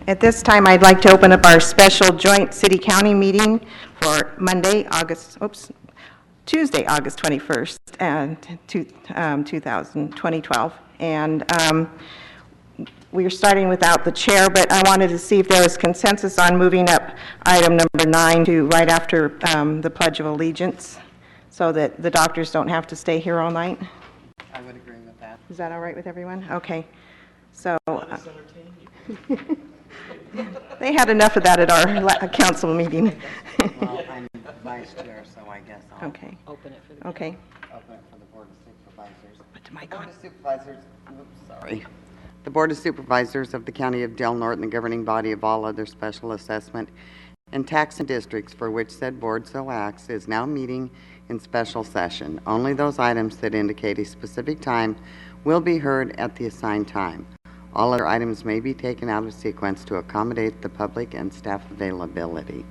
At this time, I'd like to open up our special joint city-county meeting for Tuesday, August 21st, and 2012. And we are starting without the chair, but I wanted to see if there was consensus on moving up item number 9 to right after the Pledge of Allegiance, so that the doctors don't have to stay here all night. I would agree with that. Is that all right with everyone? Okay. So they had enough of that at our council meeting. Well, I'm vice chair, so I guess I'll Okay. Open it for the Okay. open it for the Board of Supervisors. Put the mic Board on. of Supervisors, sorry. The Board of Supervisors of the County of Del Norte and the governing body of all other special assessment and tax districts for which said board so acts is now meeting in special session. Only those items that indicate a specific time will be heard at the assigned time. All other items may be taken out of sequence to accommodate the public and staff availability.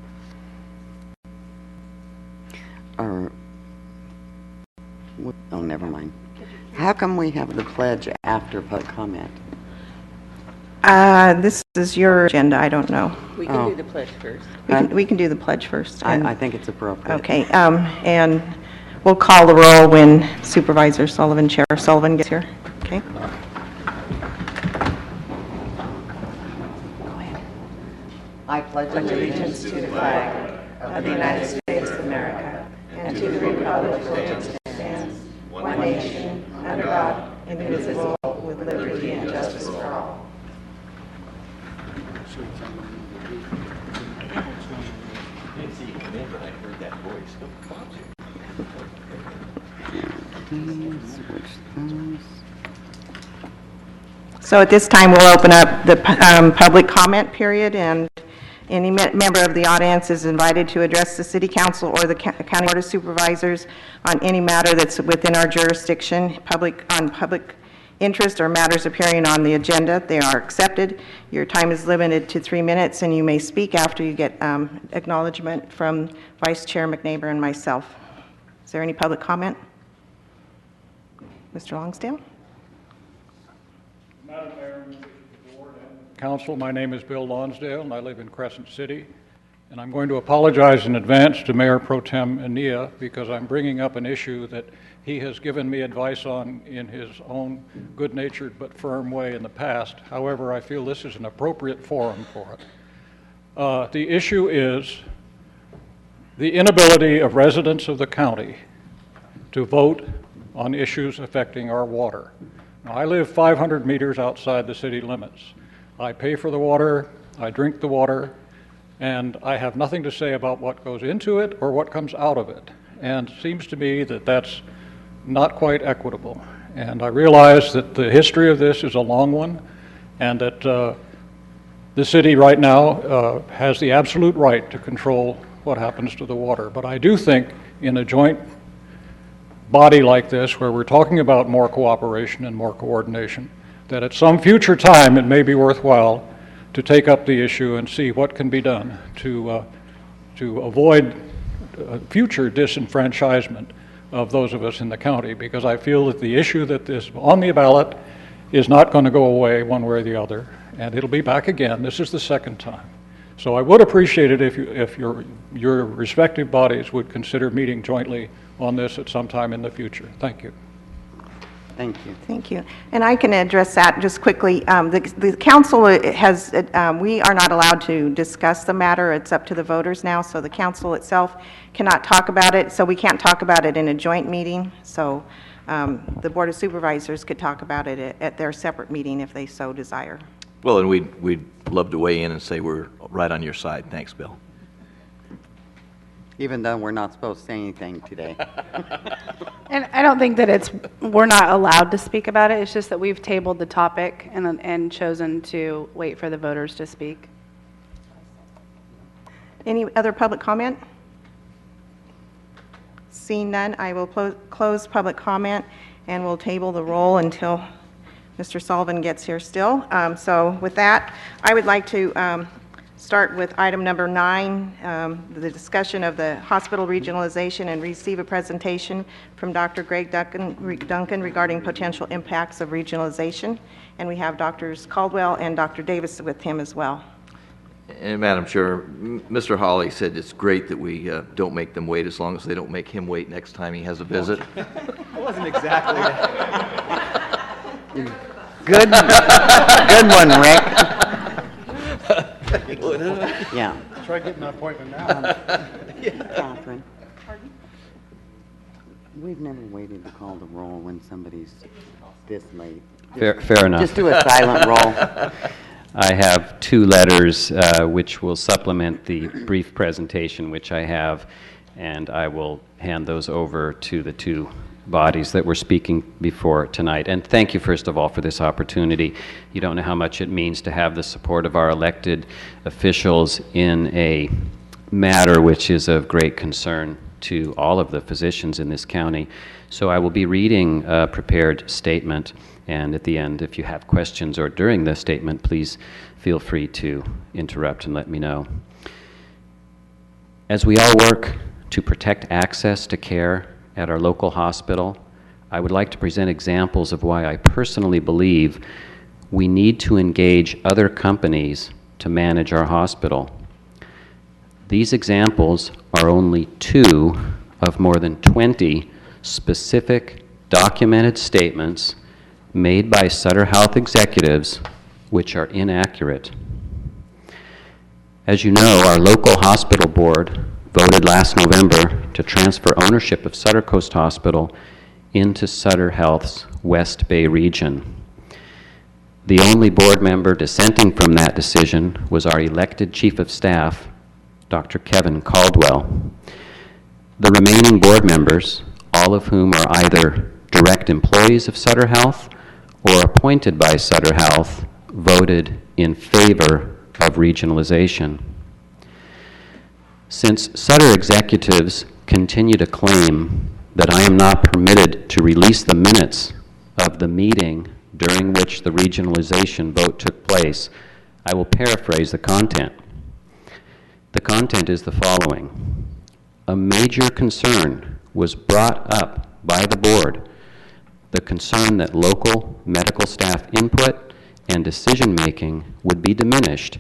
Oh, never mind. How come we have the pledge after public comment? This is your agenda, I don't know. We can do the pledge first. We can do the pledge first. I think it's appropriate. Okay, and we'll call the roll when Supervisor Sullivan, Chair Sullivan gets here. Okay? I pledge Allegiance to the flag of the United States of America and to the republic for which it stands, one nation, under God, indivisible, with liberty and justice for all. So at this time, we'll open up the public comment period, and any member of the audience is invited to address the City Council or the County Board of Supervisors on any matter that's within our jurisdiction, public interest or matters appearing on the agenda. They are accepted. Your time is limited to 3 minutes, and you may speak after you get acknowledgement from Vice Chair McNeighbor and myself. Is there any public comment? Mr. Longsdale? Madam Mayor, members of the board and council, my name is Bill Lonsdale, and I live in Crescent City. And I'm going to apologize in advance to Mayor Pro Tem Ania because I'm bringing up an issue that he has given me advice on in his own good-natured but firm way in the past. However, I feel this is an appropriate forum for it. The issue is the inability of residents of the county to vote on issues affecting our water. Now, I live 500 meters outside the city limits. I pay for the water, I drink the water, and I have nothing to say about what goes into it or what comes out of it. And it seems to me that that's not quite equitable. And I realize that the history of this is a long one, and that the city right now has the absolute right to control what happens to the water. But I do think in a joint body like this, where we're talking about more cooperation and more coordination, that at some future time it may be worthwhile to take up the issue and see what can be done to avoid future disenfranchisement of those of us in the county, because I feel that the issue that is on the ballot is not going to go away one way or the other, and it'll be back again. This is the second time. So I would appreciate it if your respective bodies would consider meeting jointly on this at some time in the future. Thank you. Thank you. Thank you. And I can address that just quickly. The council has, we are not allowed to discuss the matter. It's up to the voters now, so the council itself cannot talk about it, so we can't talk about it in a joint meeting. So the Board of Supervisors could talk about it at their separate meeting if they so desire. Well, and we'd love to weigh in and say we're right on your side. Thanks, Bill. Even though we're not supposed to say anything today. And I don't think that we're not allowed to speak about it. It's just that we've tabled the topic and chosen to wait for the voters to speak. Any other public comment? Seeing none, I will close public comment, and we'll table the roll until Mr. Sullivan gets here still. So with that, I would like to start with item number 9, the discussion of the hospital regionalization, and receive a presentation from Dr. Greg Duncan regarding potential impacts of regionalization. And we have Drs. Caldwell and Dr. Davis with him as well. And Madam Chair, Mr. Hawley said it's great that we don't make them wait as long as they don't make him wait next time he has a visit. It wasn't exactly that. Good, good one, Rick. Yeah. Try getting an appointment now. Catherine. We've never waited to call the roll when somebody's this late. Fair enough. Just do a silent roll. I have two letters which will supplement the brief presentation which I have, and I will hand those over to the two bodies that we're speaking before tonight. And thank you, first of all, for this opportunity. You don't know how much it means to have the support of our elected officials in a matter which is of great concern to all of the physicians in this county. So I will be reading a prepared statement, and at the end, if you have questions or during the statement, please feel free to interrupt and let me know. As we all work to protect access to care at our local hospital, I would like to present examples of why I personally believe we need to engage other companies to manage our hospital. These examples are only two of more than 20 specific documented statements made by Sutter Health executives which are inaccurate. As you know, our local hospital board voted last November to transfer ownership of Sutter Coast Hospital into Sutter Health's West Bay region. The only board member dissenting from that decision was our elected chief of staff, Dr. Kevin Caldwell. The remaining board members, all of whom are either direct employees of Sutter Health or appointed by Sutter Health, voted in favor of regionalization. Since Sutter executives continue to claim that I am not permitted to release the minutes of the meeting during which the regionalization vote took place, I will paraphrase the content. The content is the following. A major concern was brought up by the board, the concern that local medical staff input and decision-making would be diminished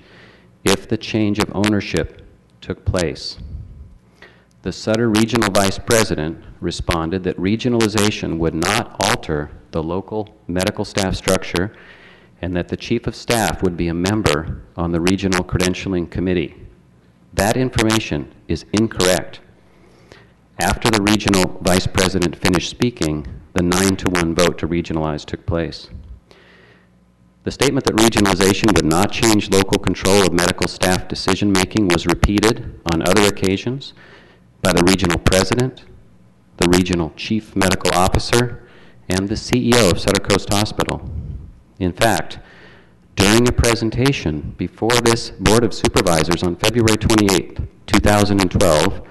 if the change of ownership took place. The Sutter Regional Vice President responded that regionalization would not alter the local medical staff structure and that the Chief of Staff would be a member on the Regional Credentialing Committee. That information is incorrect. After the Regional Vice President finished speaking, the 9-1 vote to regionalize took place. The statement that regionalization would not change local control of medical staff decision-making was repeated on other occasions by the regional president, the regional chief medical officer, and the CEO of Sutter Coast Hospital. In fact, during a presentation before this Board of Supervisors on February 28, 2012,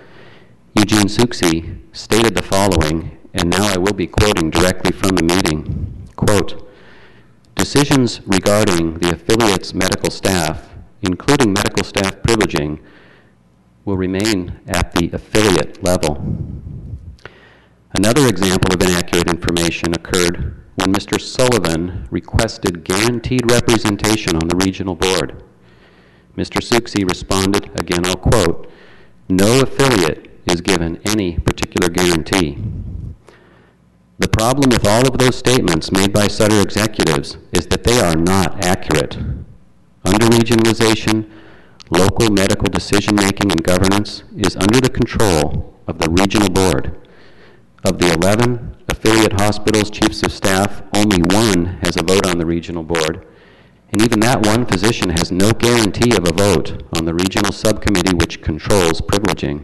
Eugene Souksy stated the following, and now I will be quoting directly from the meeting, quote, "Decisions regarding the affiliate's medical staff, including medical staff privileging, will remain at the affiliate level." Another example of inaccurate information occurred when Mr. Sullivan requested guaranteed representation on the regional board. Mr. Souksy responded, again I'll quote, "No affiliate is given any particular guarantee." The problem with all of those statements made by Sutter executives is that they are not accurate. Under regionalization, local medical decision-making and governance is under the control of the regional board. Of the 11 affiliate hospitals' chiefs of staff, only one has a vote on the regional board, and even that one physician has no guarantee of a vote on the regional subcommittee which controls privileging.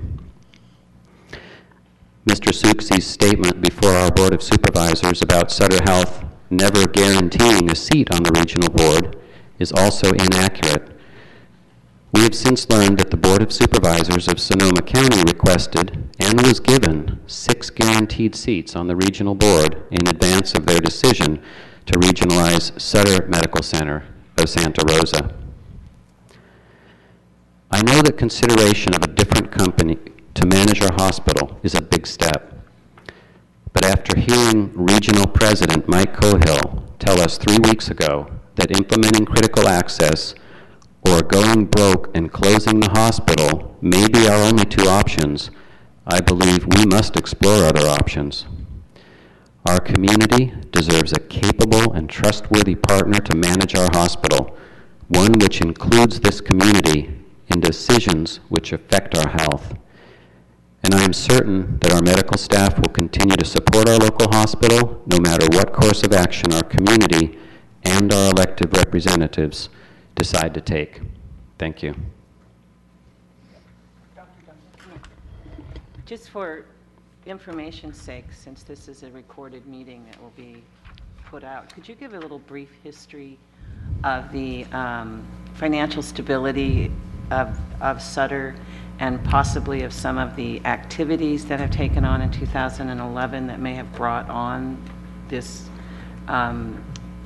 Mr. Souksy's statement before our Board of Supervisors about Sutter Health never guaranteeing a seat on the regional board is also inaccurate. We have since learned that the Board of Supervisors of Sonoma County requested and was given 6 guaranteed seats on the regional board in advance of their decision to regionalize Sutter Medical Center of Santa Rosa. I know that consideration of a different company to manage our hospital is a big step. But after hearing Regional President Mike Cohill tell us 3 weeks ago that implementing critical access or going broke and closing the hospital may be our only two options, I believe we must explore other options. Our community deserves a capable and trustworthy partner to manage our hospital, one which includes this community in decisions which affect our health. And I am certain that our medical staff will continue to support our local hospital no matter what course of action our community and our elected representatives decide to take. Thank you. Just for information's sake, since this is a recorded meeting that will be put out, could you give a little brief history of the financial stability of Sutter and possibly of some of the activities that have taken on in 2011 that may have brought on this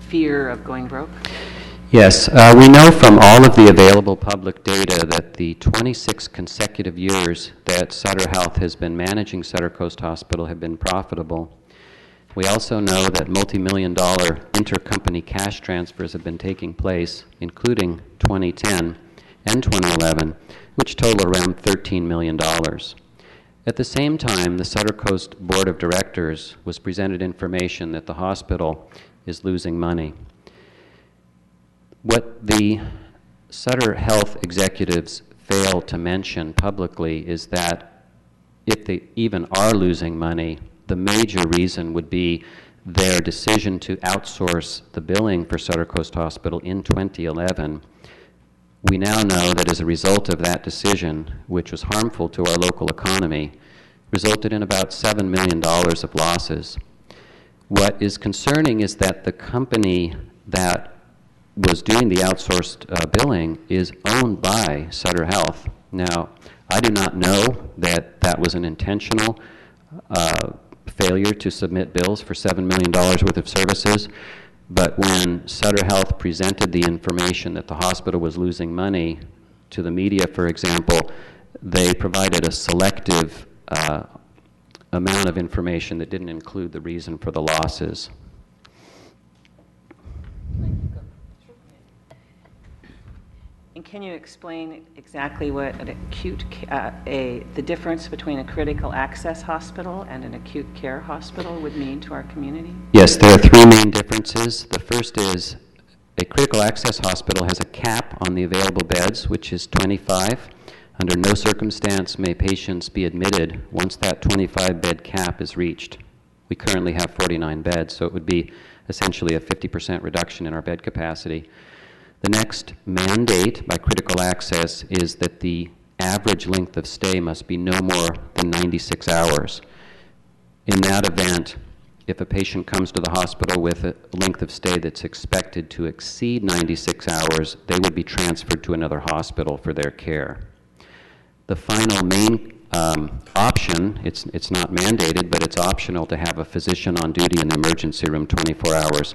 fear of going broke? Yes, we know from all of the available public data that the 26 consecutive years that Sutter Health has been managing Sutter Coast Hospital have been profitable. We also know that multi-million-dollar intercompany cash transfers have been taking place, including 2010 and 2011, which total around $13 million. At the same time, the Sutter Coast Board of Directors was presented information that the hospital is losing money. What the Sutter Health executives fail to mention publicly is that if they even are losing money, the major reason would be their decision to outsource the billing for Sutter Coast Hospital in 2011. We now know that as a result of that decision, which was harmful to our local economy, resulted in about $7 million of losses. What is concerning is that the company that was doing the outsourced billing is owned by Sutter Health. Now, I do not know that that was an intentional failure to submit bills for $7 million worth of services, but when Sutter Health presented the information that the hospital was losing money to the media, for example, they provided a selective amount of information that didn't include the reason for the losses. And can you explain exactly what an acute, the difference between a critical access hospital and an acute care hospital would mean to our community? Yes, there are three main differences. The first is a critical access hospital has a cap on the available beds, which is 25. Under no circumstance may patients be admitted once that 25-bed cap is reached. We currently have 49 beds, so it would be essentially a 50% reduction in our bed capacity. The next mandate by critical access is that the average length of stay must be no more than 96 hours. In that event, if a patient comes to the hospital with a length of stay that's expected to exceed 96 hours, they would be transferred to another hospital for their care. The final main option, it's not mandated, but it's optional to have a physician on duty in the emergency room 24 hours.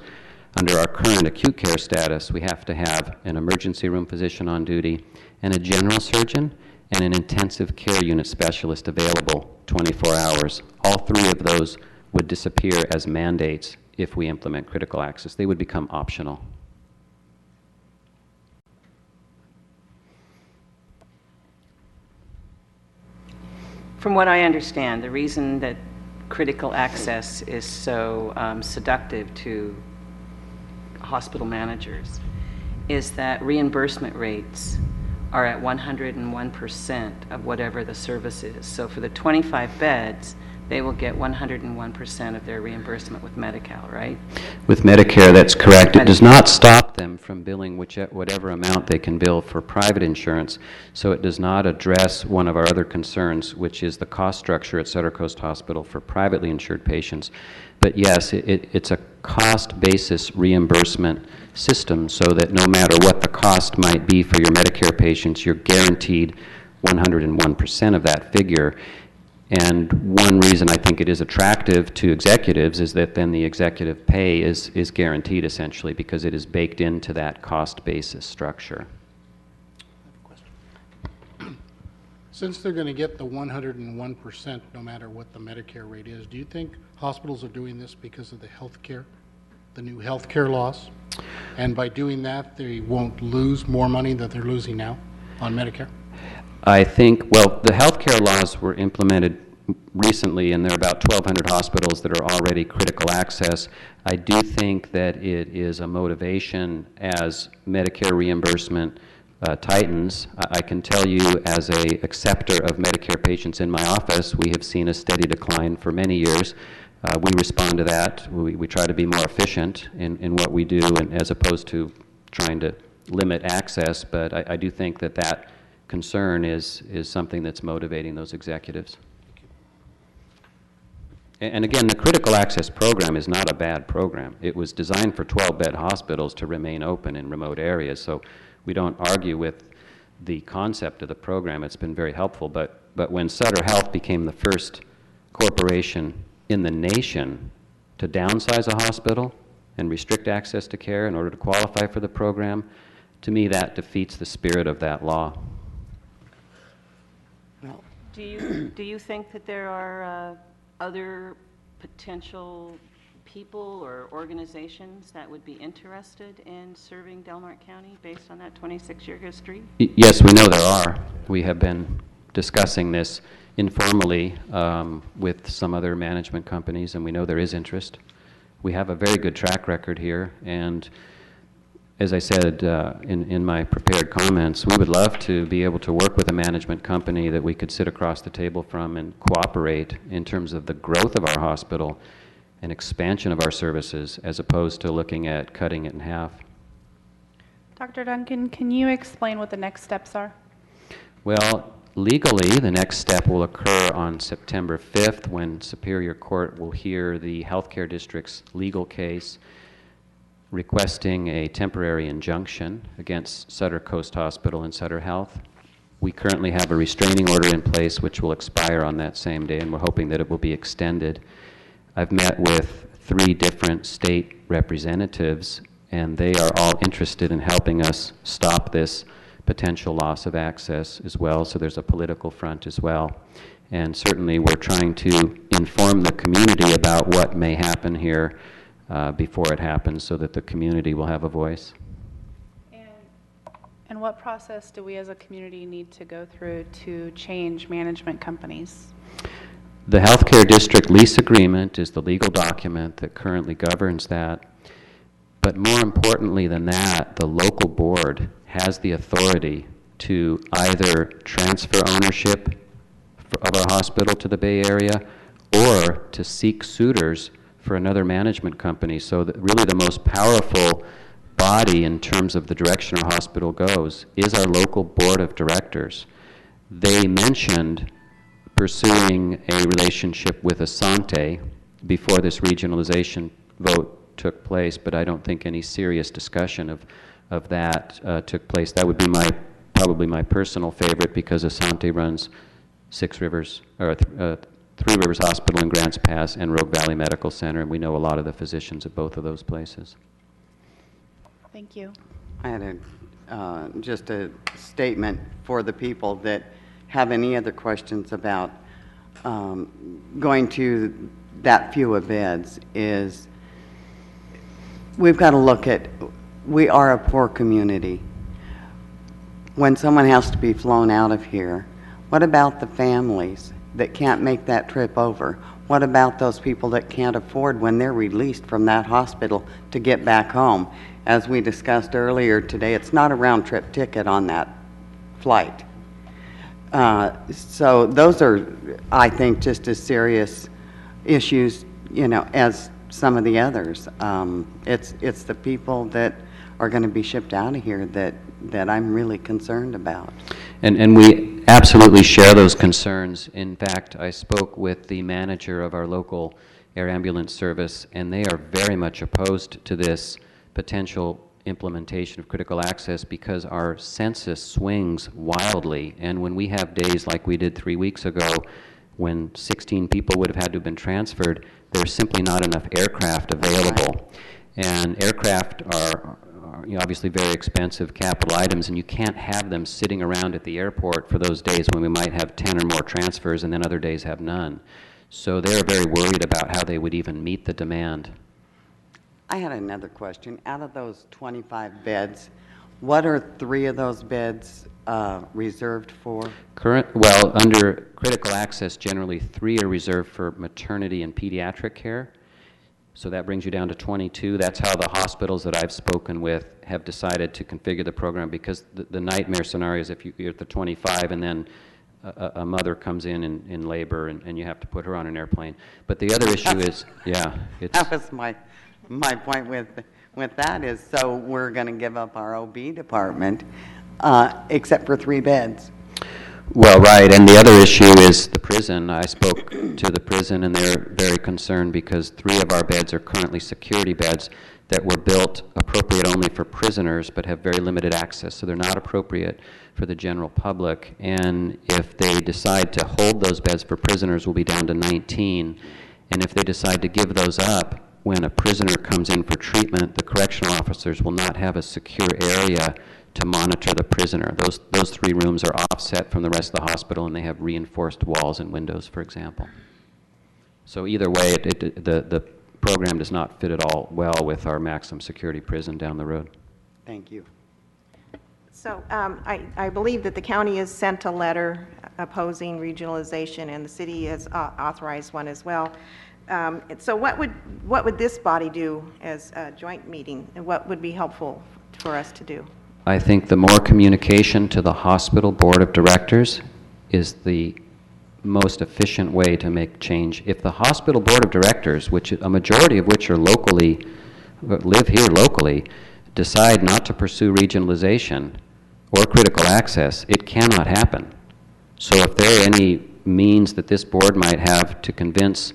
Under our current acute care status, we have to have an emergency room physician on duty and a general surgeon and an intensive care unit specialist available 24 hours. All three of those would disappear as mandates if we implement critical access. They would become optional. From what I understand, the reason that critical access is so seductive to hospital managers is that reimbursement rates are at 101% of whatever the service is. So for the 25 beds, they will get 101% of their reimbursement with Medi-Cal, right? With Medicare, that's correct. It does not stop them from billing whatever amount they can bill for private insurance, so it does not address one of our other concerns, which is the cost structure at Sutter Coast Hospital for privately insured patients. But yes, it's a cost basis reimbursement system so that no matter what the cost might be for your Medicare patients, you're guaranteed 101% of that figure. And one reason I think it is attractive to executives is that then the executive pay is guaranteed essentially because it is baked into that cost basis structure. Since they're going to get the 101% no matter what the Medicare rate is, do you think hospitals are doing this because of the health care, the new health care laws? And by doing that, they won't lose more money that they're losing now on Medicare? I think, well, the healthcare laws were implemented recently, and there are about 1,200 hospitals that are already critical access. I do think that it is a motivation as Medicare reimbursement tightens. I can tell you, as a acceptor of Medicare patients in my office, we have seen a steady decline for many years. We respond to that. We try to be more efficient in what we do, and as opposed to trying to limit access, but I do think that that concern is something that's motivating those executives. And again, the critical access program is not a bad program. It was designed for 12-bed hospitals to remain open in remote areas, so we don't argue with the concept of the program. It's been very helpful, but when Sutter Health became the first corporation in the nation to downsize a hospital and restrict access to care in order to qualify for the program, to me that defeats the spirit of that law. Do you think that there are other potential people or organizations that would be interested in serving Del Norte County based on that 26-year history? Yes, we know there are. We have been discussing this informally with some other management companies, and we know there is interest. We have a very good track record here, and as I said in my prepared comments, we would love to be able to work with a management company that we could sit across the table from and cooperate in terms of the growth of our hospital and expansion of our services, as opposed to looking at cutting it in half. Dr. Duncan, can you explain what the next steps are? Well, legally, the next step will occur on September 5th when Superior Court will hear the healthcare district's legal case requesting a temporary injunction against Sutter Coast Hospital and Sutter Health. We currently have a restraining order in place which will expire on that same day, and we're hoping that it will be extended. I've met with 3 different state representatives, and they are all interested in helping us stop this potential loss of access as well, so there's a political front as well. And certainly we're trying to inform the community about what may happen here before it happens, so that the community will have a voice. And what process do we as a community need to go through to change management companies? The healthcare district lease agreement is the legal document that currently governs that. But more importantly than that, the local board has the authority to either transfer ownership of our hospital to the Bay Area or to seek suitors for another management company. So that really the most powerful body in terms of the direction our hospital goes is our local board of directors. They mentioned pursuing a relationship with Asante before this regionalization vote took place, but I don't think any serious discussion of that took place. That would be probably my personal favorite, because Asante runs Three Rivers Hospital in Grants Pass and Rogue Valley Medical Center, and we know a lot of the physicians at both of those places. Thank you. I had just a statement for the people that have any other questions about going to that few of beds is we've got to look at, we are a poor community. When someone has to be flown out of here, what about the families that can't make that trip over? What about those people that can't afford, when they're released from that hospital, to get back home? As we discussed earlier today, it's not a round-trip ticket on that flight. So those are, I think, just as serious issues, as some of the others. It's the people that are going to be shipped out of here that I'm really concerned about. And we absolutely share those concerns. In fact, I spoke with the manager of our local air ambulance service, and they are very much opposed to this potential implementation of critical access because our census swings wildly. And when we have days like we did 3 weeks ago, when 16 people would have had to have been transferred, there's simply not enough aircraft available. And aircraft are obviously very expensive capital items, and you can't have them sitting around at the airport for those days when we might have 10 or more transfers and then other days have none. So they're very worried about how they would even meet the demand. I had another question. Out of those 25 beds, what are 3 of those beds reserved for? Well, under critical access, generally 3 are reserved for maternity and pediatric care. So that brings you down to 22. That's how the hospitals that I've spoken with have decided to configure the program, because the nightmare scenario is if you're at the 25 and then a mother comes in labor and you have to put her on an airplane. But the other issue is, yeah, it's... That was my point with that is, so we're going to give up our OB department, except for 3 beds. Well, right, and the other issue is the prison. I spoke to the prison, and they're very concerned because 3 of our beds are currently security beds that were built appropriate only for prisoners but have very limited access, so they're not appropriate for the general public. And if they decide to hold those beds for prisoners, we'll be down to 19. And if they decide to give those up, when a prisoner comes in for treatment, the correctional officers will not have a secure area to monitor the prisoner. Those 3 rooms are offset from the rest of the hospital, and they have reinforced walls and windows, for example. So either way, the program does not fit at all well with our maximum security prison down the road. Thank you. So I believe that the county has sent a letter opposing regionalization, and the city has authorized one as well. So what would this body do as a joint meeting, and what would be helpful for us to do? I think the more communication to the hospital board of directors is the most efficient way to make change. If the hospital board of directors, which a majority of which are live here locally, decide not to pursue regionalization or critical access, it cannot happen. So if there are any means that this board might have to convince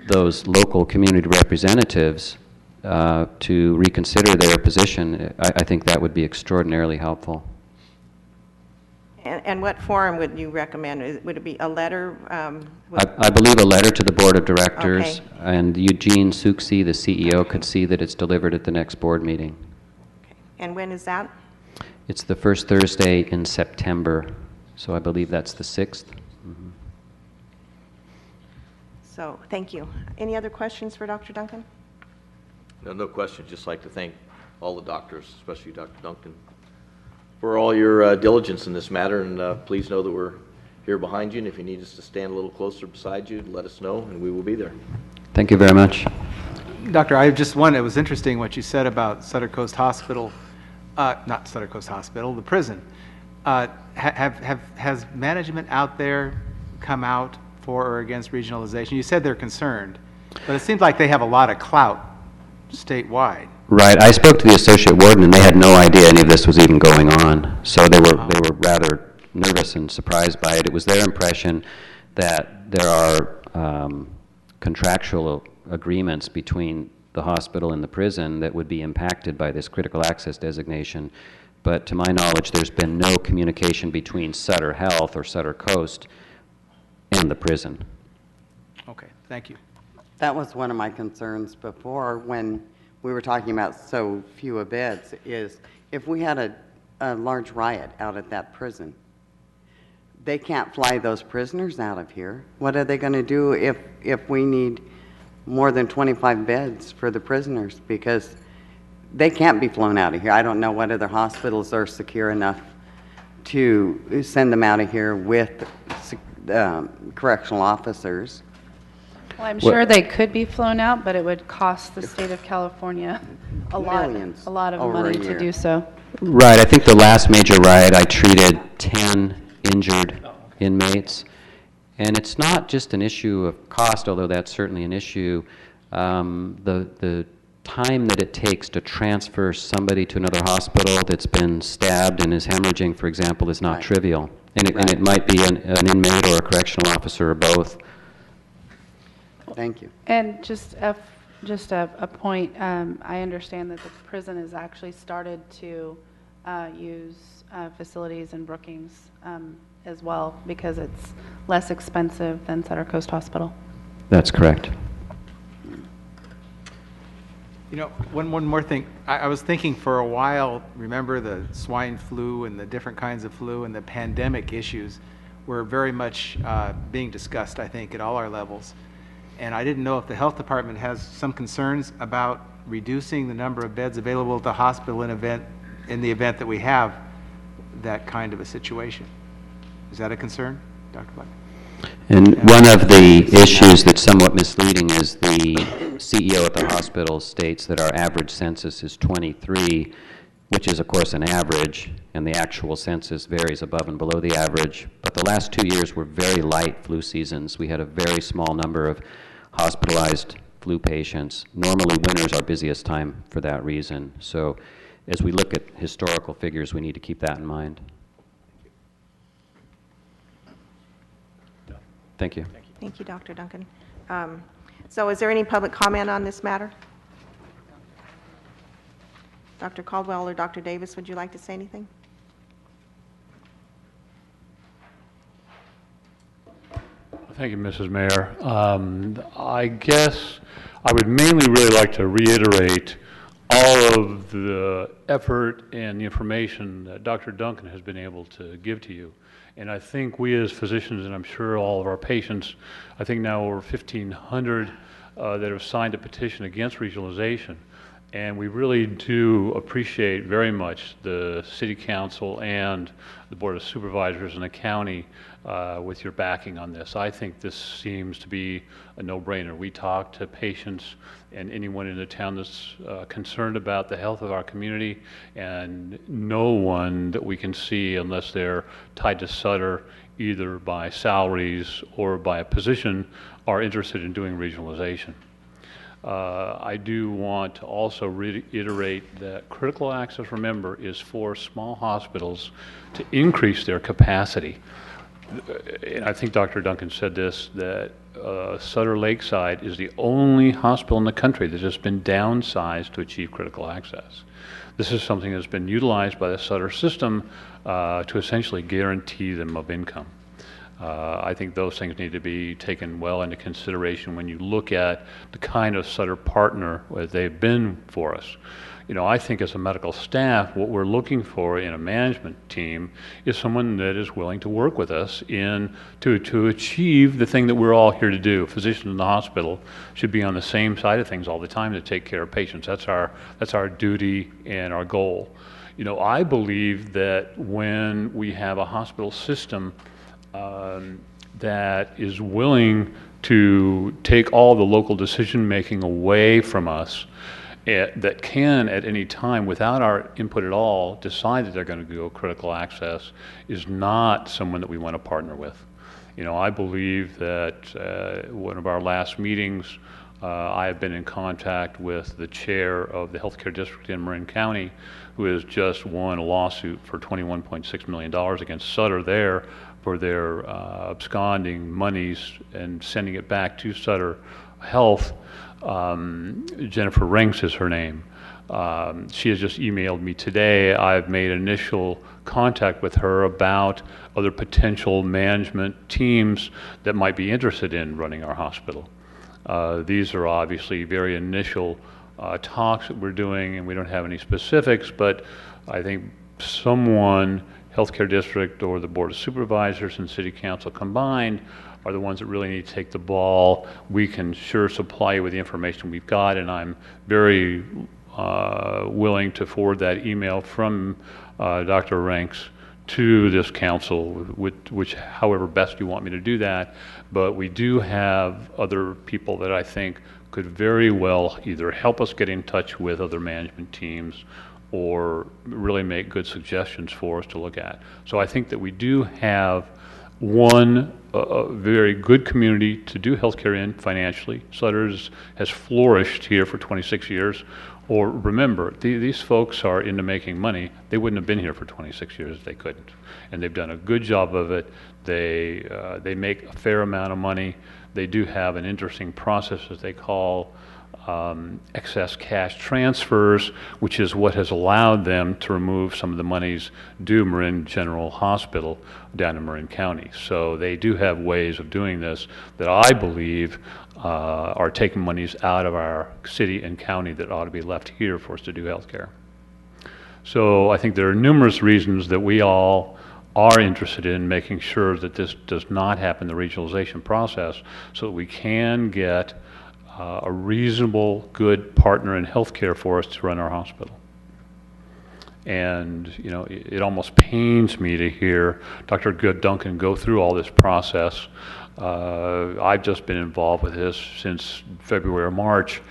those local community representatives to reconsider their position, I think that would be extraordinarily helpful. And what forum would you recommend? Would it be a letter? I believe a letter to the board of directors, Okay. and Eugene Suksi, the CEO, could see that it's delivered at the next board meeting. And when is that? It's the first Thursday in September, so I believe that's the 6th. So, thank you. Any other questions for Dr. Duncan? No questions. Just like to thank all the doctors, especially Dr. Duncan, for all your diligence in this matter, and please know that we're here behind you, and if you need us to stand a little closer beside you, let us know, and we will be there. Thank you very much. Doctor, I just wanted, it was interesting what you said about Sutter Coast Hospital, not Sutter Coast Hospital, the prison. Has management out there come out for or against regionalization? You said they're concerned, but it seems like they have a lot of clout statewide. Right. I spoke to the associate warden, and they had no idea any of this was even going on. So they were rather nervous and surprised by it. It was their impression that there are contractual agreements between the hospital and the prison that would be impacted by this critical access designation. But to my knowledge, there's been no communication between Sutter Health or Sutter Coast and the prison. Okay, thank you. That was one of my concerns before when we were talking about so few beds, is if we had a large riot out at that prison, they can't fly those prisoners out of here. What are they going to do if we need more than 25 beds for the prisoners? Because they can't be flown out of here. I don't know what other hospitals are secure enough to send them out of here with correctional officers. Well, I'm sure they could be flown out, but it would cost the state of California a Millions lot of over a money to year. do so. Right. I think the last major riot, I treated 10 injured inmates. And it's not just an issue of cost, although that's certainly an issue. The time that it takes to transfer somebody to another hospital that's been stabbed and is hemorrhaging, for example, is not Right. trivial. And it might be an inmate or a correctional officer or both. Thank you. And just a point, I understand that the prison has actually started to use facilities in Brookings as well, because it's less expensive than Sutter Coast Hospital. That's correct. You know, one more thing. I was thinking for a while, remember the swine flu and the different kinds of flu and the pandemic issues were very much being discussed, I think, at all our levels. And I didn't know if the health department has some concerns about reducing the number of beds available at the hospital in the event that we have that kind of a situation. Is that a concern, Dr. Black? And one of the issues that's somewhat misleading is the CEO at the hospital states that our average census is 23, which is, of course, an average, and the actual census varies above and below the average. But the last 2 years were very light flu seasons. We had a very small number of hospitalized flu patients. Normally, winter is our busiest time for that reason. So as we look at historical figures, we need to keep that in mind. Thank you. Thank you, Dr. Duncan. So is there any public comment on this matter? Dr. Caldwell or Dr. Davis, would you like to say anything? Thank you, Mrs. Mayor. I guess I would mainly really like to reiterate all of the effort and the information that Dr. Duncan has been able to give to you. And I think we as physicians, and I'm sure all of our patients, I think now over 1,500 that have signed a petition against regionalization. And we really do appreciate very much the City Council and the Board of Supervisors and the county with your backing on this. I think this seems to be a no-brainer. We talk to patients and anyone in the town that's concerned about the health of our community, and no one that we can see, unless they're tied to Sutter either by salaries or by a position, are interested in doing regionalization. I do want to also reiterate that critical access, remember, is for small hospitals to increase their capacity. And I think Dr. Duncan said this, that Sutter Lakeside is the only hospital in the country that has been downsized to achieve critical access. This is something that's been utilized by the Sutter system to essentially guarantee them of income. I think those things need to be taken well into consideration when you look at the kind of Sutter partner that they've been for us. You know, I think as a medical staff, what we're looking for in a management team is someone that is willing to work with us to achieve the thing that we're all here to do. Physicians in the hospital should be on the same side of things all the time to take care of patients. That's our duty and our goal. You know, I believe that when we have a hospital system that is willing to take all the local decision-making away from us, that can at any time, without our input at all, decide that they're going to go critical access, is not someone that we want to partner with. You know, I believe that one of our last meetings, I have been in contact with the chair of the healthcare district in Marin County, who has just won a lawsuit for $21.6 million against Sutter there for their absconding monies and sending it back to Sutter Health. Jennifer Rinks is her name. She has just emailed me today. I've made initial contact with her about other potential management teams that might be interested in running our hospital. These are obviously very initial talks that we're doing, and we don't have any specifics, but I think someone, healthcare district or the Board of Supervisors and City Council combined, are the ones that really need to take the ball. We can sure supply you with the information we've got, and I'm very willing to forward that email from Dr. Ranks to this council, which however best you want me to do that. But we do have other people that I think could very well either help us get in touch with other management teams or really make good suggestions for us to look at. So I think that we do have one very good community to do healthcare in financially. Sutter has flourished here for 26 years. Or remember, these folks are into making money. They wouldn't have been here for 26 years if they couldn't. And they've done a good job of it. They make a fair amount of money. They do have an interesting process that they call excess cash transfers, which is what has allowed them to remove some of the monies due Marin General Hospital down in Marin County. So they do have ways of doing this that I believe are taking monies out of our city and county that ought to be left here for us to do healthcare. So I think there are numerous reasons that we all are interested in making sure that this does not happen, the regionalization process, so that we can get a reasonable, good partner in healthcare for us to run our hospital. And, you know, it almost pains me to hear Dr. Good Duncan go through all this process. I've just been involved with this since February or March.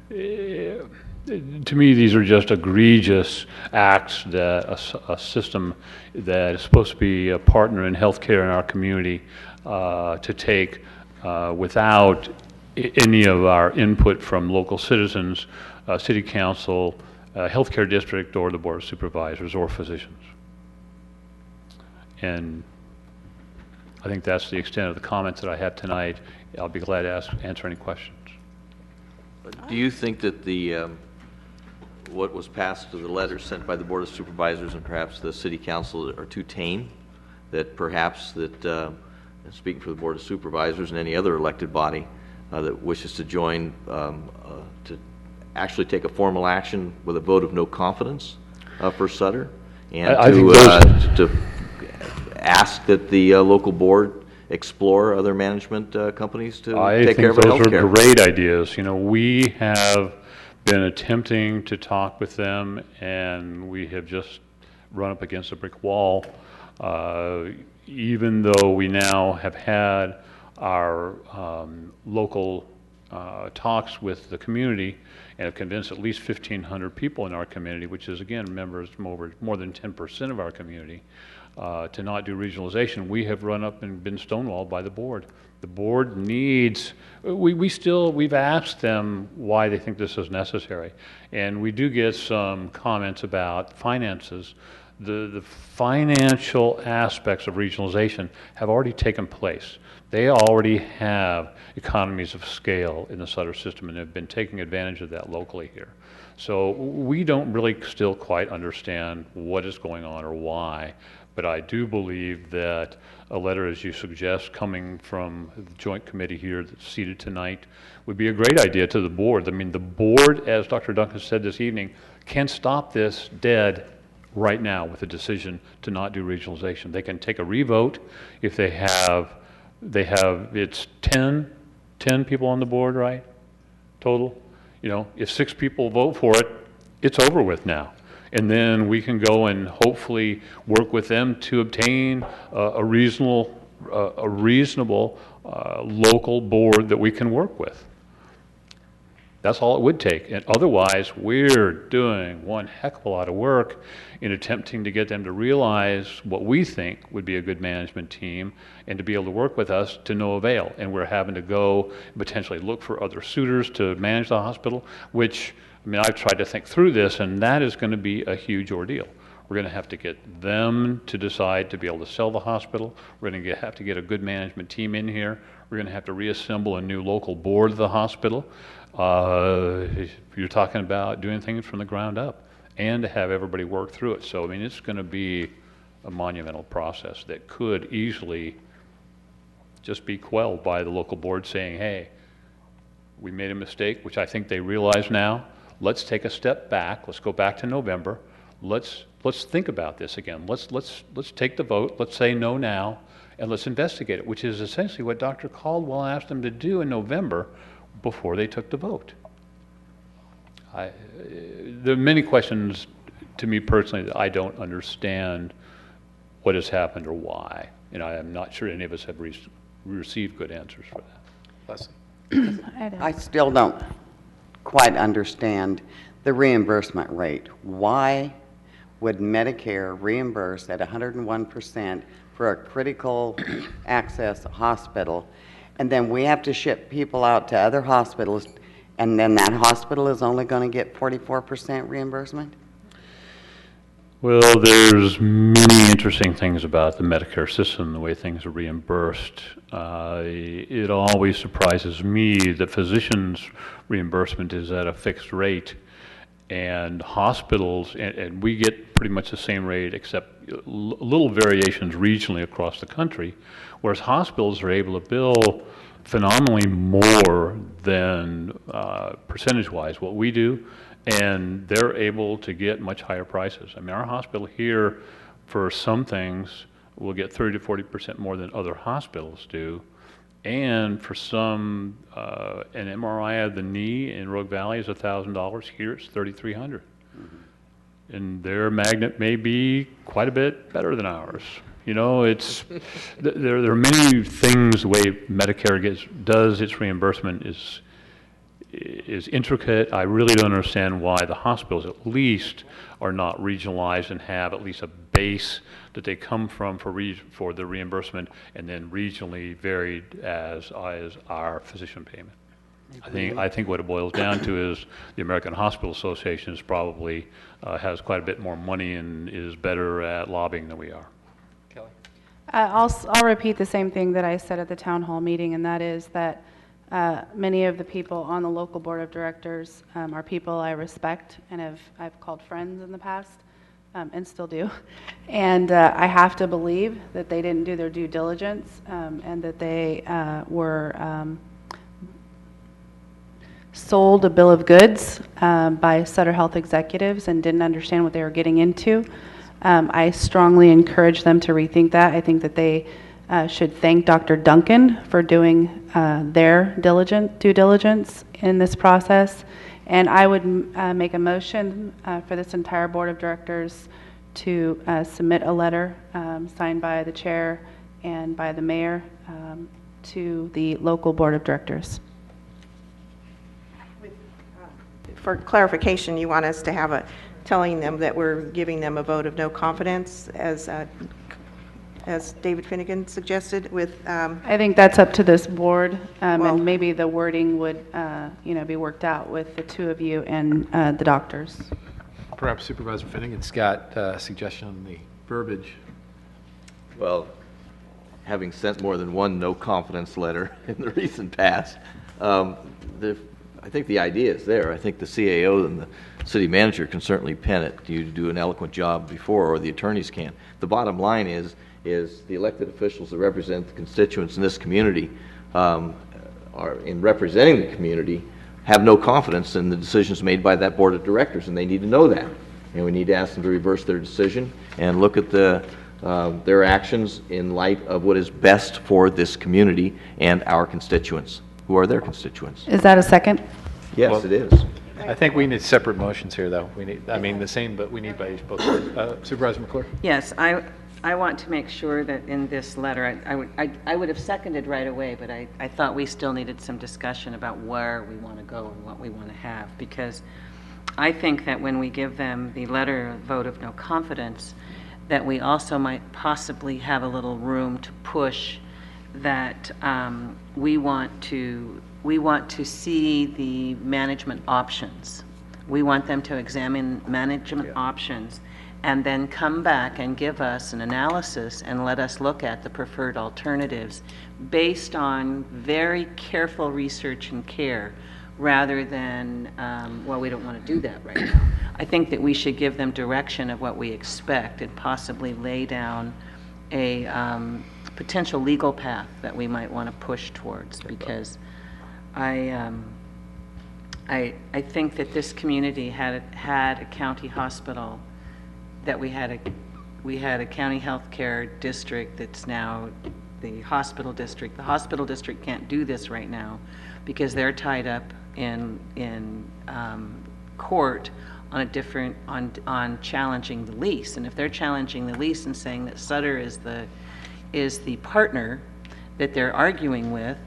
To me, these are just egregious acts that a system that is supposed to be a partner in healthcare in our community to take without any of our input from local citizens, city council, healthcare district, or the board of supervisors or physicians. And I think that's the extent of the comments that I have tonight. I'll be glad to answer any questions. Do you think that the, what was passed to the letter sent by the Board of Supervisors and perhaps the City Council are too tame? That perhaps that, and speaking for the Board of Supervisors and any other elected body that wishes to join, to actually take a formal action with a vote of no confidence for Sutter? And to ask that the local board explore other management companies to take care of our healthcare? I think those are great ideas. You know, we have been attempting to talk with them, and we have just run up against a brick wall. Even though we now have had our local talks with the community and have convinced at least 1,500 people in our community, which is, again, members from more than 10% of our community, to not do regionalization, we have run up and been stonewalled by the board. The board needs, we've asked them why they think this is necessary. And we do get some comments about finances. The financial aspects of regionalization have already taken place. They already have economies of scale in the Sutter system and have been taking advantage of that locally here. So we don't really still quite understand what is going on or why, but I do believe that a letter, as you suggest, coming from the joint committee here that's seated tonight would be a great idea to the board. I mean, the board, as Dr. Duncan said this evening, can stop this dead right now with a decision to not do regionalization. They can take a revote if they have, it's 10 people on the board, right? Total. You know, if 6 people vote for it, it's over with now. And then we can go and hopefully work with them to obtain a reasonable local board that we can work with. That's all it would take. And otherwise, we're doing one heck of a lot of work in attempting to get them to realize what we think would be a good management team and to be able to work with us to no avail. And we're having to go potentially look for other suitors to manage the hospital, which, I mean, I've tried to think through this, and that is going to be a huge ordeal. We're going to have to get them to decide to be able to sell the hospital. We're going to have to get a good management team in here. We're going to have to reassemble a new local board of the hospital. You're talking about doing things from the ground up and to have everybody work through it. So, I mean, it's going to be a monumental process that could easily just be quelled by the local board saying, hey, we made a mistake, which I think they realize now. Let's take a step back. Let's go back to November. Let's think about this again. Let's take the vote. Let's say no now, and let's investigate it, which is essentially what Dr. Caldwell asked them to do in November before they took the vote. There are many questions to me personally that I don't understand what has happened or why, and I am not sure any of us have received good answers for that. Leslie? I still don't quite understand the reimbursement rate. Why would Medicare reimburse at 101% for a critical access hospital, and then we have to ship people out to other hospitals, and then that hospital is only going to get 44% reimbursement? Well, there's many interesting things about the Medicare system, the way things are reimbursed. It always surprises me that physicians' reimbursement is at a fixed rate, and hospitals, and we get pretty much the same rate except little variations regionally across the country, whereas hospitals are able to bill phenomenally more than percentage-wise what we do, and they're able to get much higher prices. I mean, our hospital here, for some things, will get 30 to 40% more than other hospitals do, And for some, an MRI of the knee in Rogue Valley is $1,000. Here it's $3,300. And their magnet may be quite a bit better than ours. You know, it's there are many things. The way Medicare does its reimbursement is intricate. I really don't understand why the hospitals at least are not regionalized and have at least a base that they come from for the reimbursement, and then regionally varied as our physician payment. I think what it boils down to is the American Hospital Association is probably has quite a bit more money and is better at lobbying than we are. Kelly? I'll repeat the same thing that I said at the town hall meeting, and that is that many of the people on the local board of directors are people I respect and I've called friends in the past, and still do. And I have to believe that they didn't do their due diligence, and that they were sold a bill of goods by Sutter Health executives and didn't understand what they were getting into. I strongly encourage them to rethink that. I think that they should thank Dr. Duncan for doing their due diligence in this process. And I would make a motion for this entire board of directors to submit a letter signed by the chair and by the mayor to the local board of directors. For clarification, you want us to have telling them that we're giving them a vote of no confidence, as David Finnegan suggested with... I think that's up to this board, Well- and maybe the wording would, be worked out with the two of you and the doctors. Perhaps Supervisor Finnegan's got a suggestion on the verbiage. Well, having sent more than one no confidence letter in the recent past, I think the idea is there. I think the CAO and the city manager can certainly pen it. You do an eloquent job before, or the attorneys can. The bottom line is the elected officials that represent the constituents in this community are in representing the community have no confidence in the decisions made by that board of directors, and they need to know that. And we need to ask them to reverse their decision and look at their actions in light of what is best for this community and our constituents, who are their constituents. Is that a second? Yes, Well- it is. I think we need separate motions here, though. We need, the same, but we need by both. Supervisor McClure? Yes, I want to make sure that in this letter, I would have seconded right away, but I thought we still needed some discussion about where we want to go and what we want to have, because I think that when we give them the letter of vote of no confidence, that we also might possibly have a little room to push that we want to see the management options. We want them to examine management options and then come back and give us an analysis and let us look at the preferred alternatives based on very careful research and care, rather than, well, we don't want to do that right now. I think that we should give them direction of what we expect and possibly lay down a potential legal path that we might want to push towards, because I think that this community had a county hospital, that we had a county health care district that's now the hospital district. The hospital district can't do this right now because they're tied up in court on challenging the lease. And if they're challenging the lease and saying that Sutter is the partner that they're arguing with,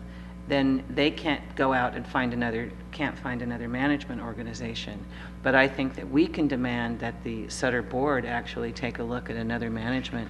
then they can't go out and find another management organization. But I think that we can demand that the Sutter board actually take a look at another management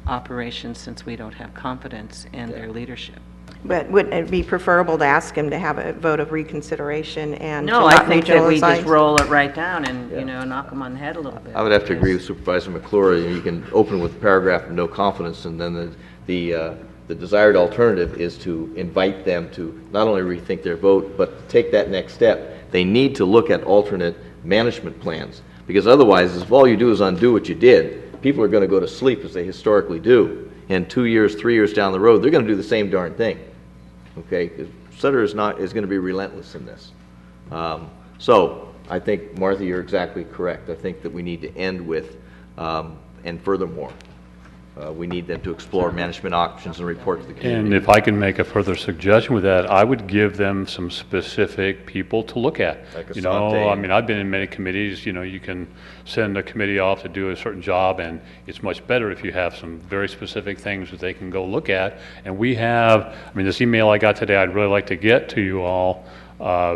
operation, since we don't have confidence in their leadership. But wouldn't it be preferable to ask him to have a vote of reconsideration and to No, I not think that we regionalize? just roll it right down and, knock them on the head a little bit. I would have to agree with Supervisor McClure. You can open with a paragraph of no confidence, and then the desired alternative is to invite them to not only rethink their vote, but take that next step. They need to look at alternate management plans, because otherwise, if all you do is undo what you did, people are going to go to sleep, as they historically do. And 2 years, 3 years down the road, they're going to do the same darn thing. Okay? Sutter is going to be relentless in this. So I think, Martha, you're exactly correct. I think that we need to end with, and furthermore. We need them to explore management options and report to the And community. if I can make a further suggestion with that, I would give them some specific people to look at. Like a You know, Sante. I mean, I've been in many committees, you know, you can send a committee off to do a certain job, and it's much better if you have some very specific things that they can go look at. And we have, I mean, this email I got today, I'd really like to get to you all,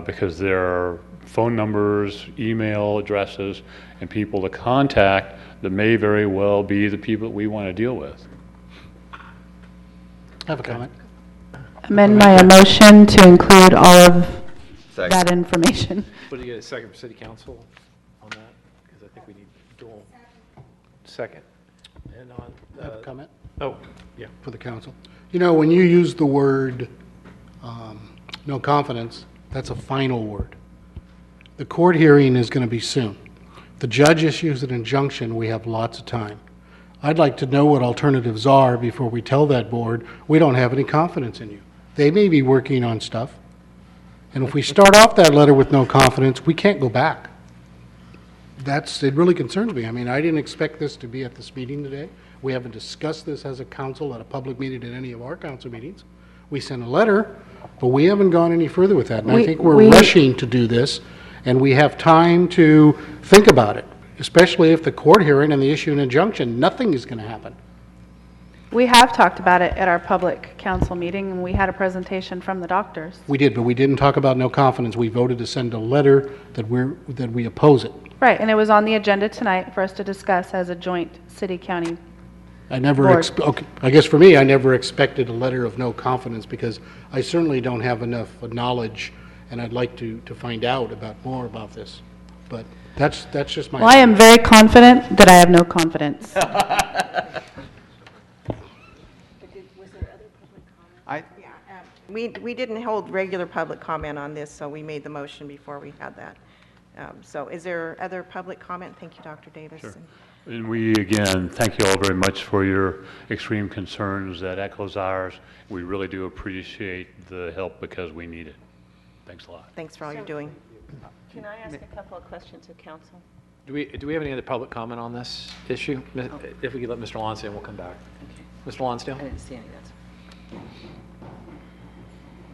because there are phone numbers, email addresses, and people to contact that may very well be the people that we want to deal with. I have a comment. Amend my motion to include all of Second. that information. Would you get a second for city council on that? Because I think we need dual. Second. And on, I have a comment oh, yeah. for the council. You know, when you use the word no confidence, that's a final word. The court hearing is going to be soon. The judge issues an injunction, we have lots of time. I'd like to know what alternatives are before we tell that board, we don't have any confidence in you. They may be working on stuff. And if we start off that letter with no confidence, we can't go back. It really concerns me. I mean, I didn't expect this to be at this meeting today. We haven't discussed this as a council at a public meeting at any of our council meetings. We sent a letter, but we haven't gone any further with that. And I think we're rushing to do this, and we have time to think about it, especially if the court hearing and the issue an injunction, nothing is going to happen. We have talked about it at our public council meeting, and we had a presentation from the doctors. We did, but we didn't talk about no confidence. We voted to send a letter that we oppose it. Right, and it was on the agenda tonight for us to discuss as a joint city-county. I never, Board. okay, I guess for me, I never expected a letter of no confidence because I certainly don't have enough knowledge, and I'd like to find out more about this. But that's just my. Well, I am very confident that I have no confidence. We didn't hold regular public comment on this, so we made the motion before we had that. So is there other public comment? Thank you, Dr. Davis. Sure. And we, again, thank you all very much for your extreme concerns. That echoes ours. We really do appreciate the help because we need it. Thanks a lot. Thanks for all you're doing. Can I ask a couple of questions of council? Do we have any other public comment on this issue? If we could let Mr. Lonsdale, we'll come back. Mr. Lonsdale? I didn't see any of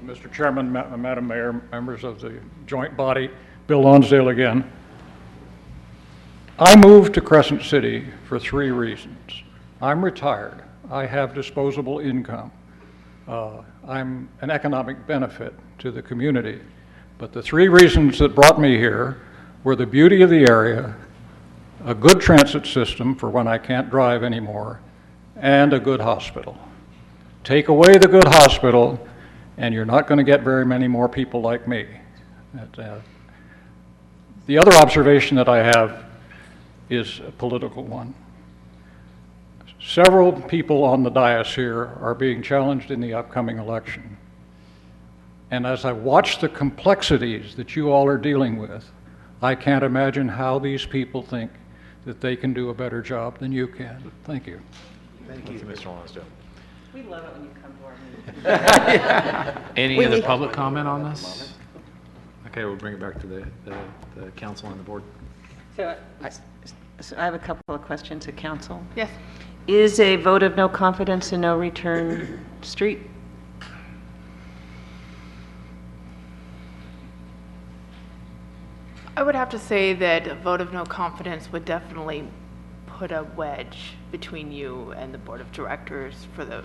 that. Mr. Chairman, Madam Mayor, members of the joint body, Bill Lonsdale again. I moved to Crescent City for 3 reasons. I'm retired. I have disposable income. I'm an economic benefit to the community. But the 3 reasons that brought me here were the beauty of the area, a good transit system for when I can't drive anymore, and a good hospital. Take away the good hospital, and you're not going to get very many more people like me. The other observation that I have is a political one. Several people on the dais here are being challenged in the upcoming election. And as I watch the complexities that you all are dealing with, I can't imagine how these people think that they can do a better job than you can. Thank you. Thank you, Mr. Lonsdale. We love it when you come to our meetings. Any other public comment on this? Okay, we'll bring it back to the council and the board. So I have a couple of questions of council. Yes. Is a vote of no confidence and no return street? I would have to say that a vote of no confidence would definitely put a wedge between you and the board of directors for the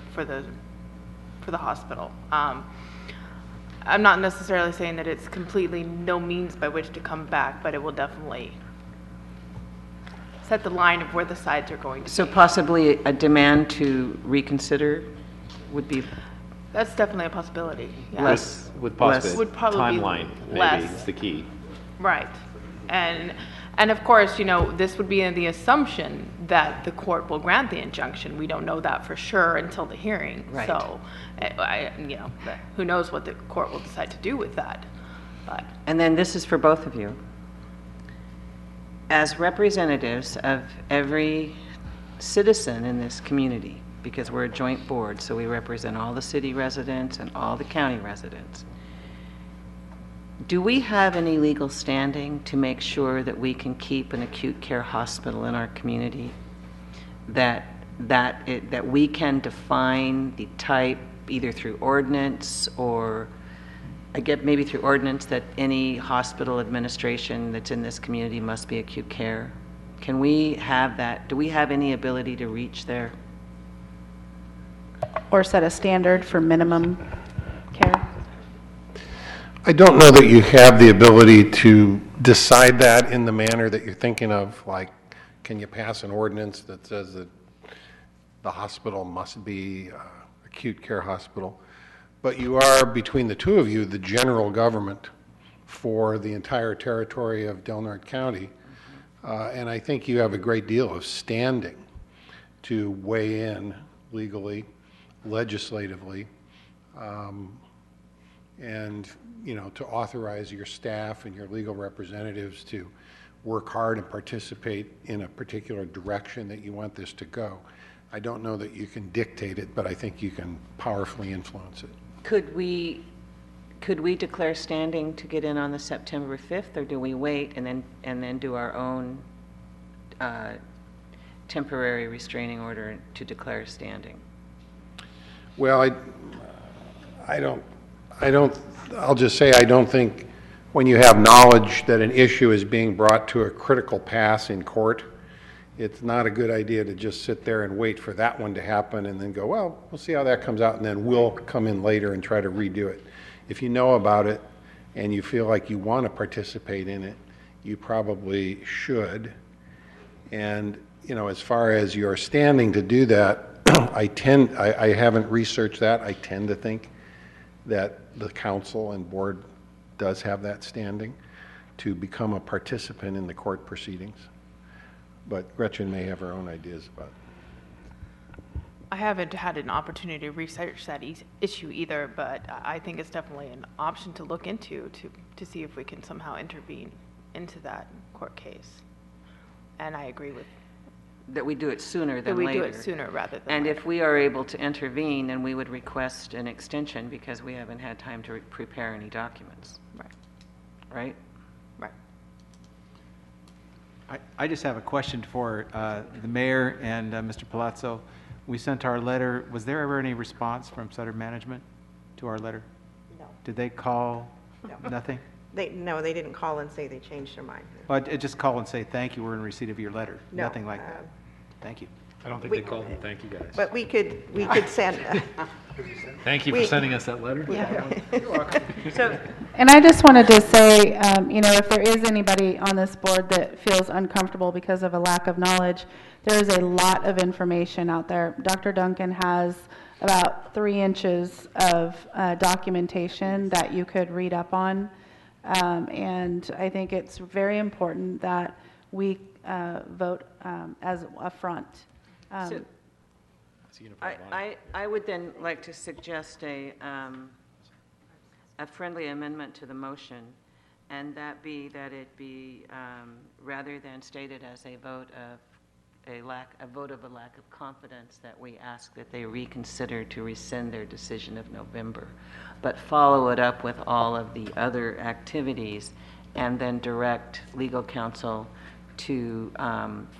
hospital. I'm not necessarily saying that it's completely no means by which to come back, but it will definitely set the line of where the sides are going to So be. possibly a demand to reconsider would be That's definitely a possibility, yeah. less. With less- possibly Would probably be timeline, maybe, less. is the key. Right. And of course, you know, this would be in the assumption that the court will grant the injunction. We don't know that for sure until the hearing. Right. So, who knows what the court will decide to do with that. But And then this is for both of you. As representatives of every citizen in this community, because we're a joint board, so we represent all the city residents and all the county residents, do we have any legal standing to make sure that we can keep an acute care hospital in our community that that we can define the type either through ordinance or, I get maybe through ordinance, that any hospital administration that's in this community must be acute care? Can we have that? Do we have any ability to reach there? Or set a standard for minimum care? I don't know that you have the ability to decide that in the manner that you're thinking of, like, can you pass an ordinance that says that the hospital must be acute care hospital? But you are, between the two of you, the general government for the entire territory of Del Norte County. And I think you have a great deal of standing to weigh in legally, legislatively, and, you know, to authorize your staff and your legal representatives to work hard and participate in a particular direction that you want this to go. I don't know that you can dictate it, but I think you can powerfully influence it. Could we declare standing to get in on the September 5th, or do we wait and then do our own temporary restraining order to declare standing? Well, I'll just say I don't think when you have knowledge that an issue is being brought to a critical pass in court, it's not a good idea to just sit there and wait for that one to happen and then go, well, we'll see how that comes out, and then we'll come in later and try to redo it. If you know about it and you feel like you want to participate in it, you probably should. And, you know, as far as your standing to do that, I haven't researched that. I tend to think that the council and board does have that standing to become a participant in the court proceedings. But Gretchen may have her own ideas about it. I haven't had an opportunity to research that issue either, but I think it's definitely an option to look into to see if we can somehow intervene into that court case. And I agree with That we do it sooner that than we later. do it sooner rather than And later. if we are able to intervene, then we would request an extension because we haven't had time to prepare any documents. Right. Right? Right. I just have a question for the mayor and Mr. Palazzo. We sent our letter. Was there ever any response from Sutter Management to our letter? No. Did they call? No. Nothing? No, they didn't call and say they changed their mind. Just call and say, thank you, we're in receipt of your letter. No, Nothing like that. Thank you. I don't think We- they called and thank you guys. But we could send, Thank you for we- sending us that letter. so, And I just wanted to say, you know, if there is anybody on this board that feels uncomfortable because of a lack of knowledge, there is a lot of information out there. Dr. Duncan has about 3 inches of documentation that you could read up on. And I think it's very important that we vote as a front. So, I would then like to suggest a friendly amendment to the motion, and that it be, rather than stated as a vote of a lack of confidence, that we ask that they reconsider to rescind their decision of November, but follow it up with all of the other activities, and then direct legal counsel to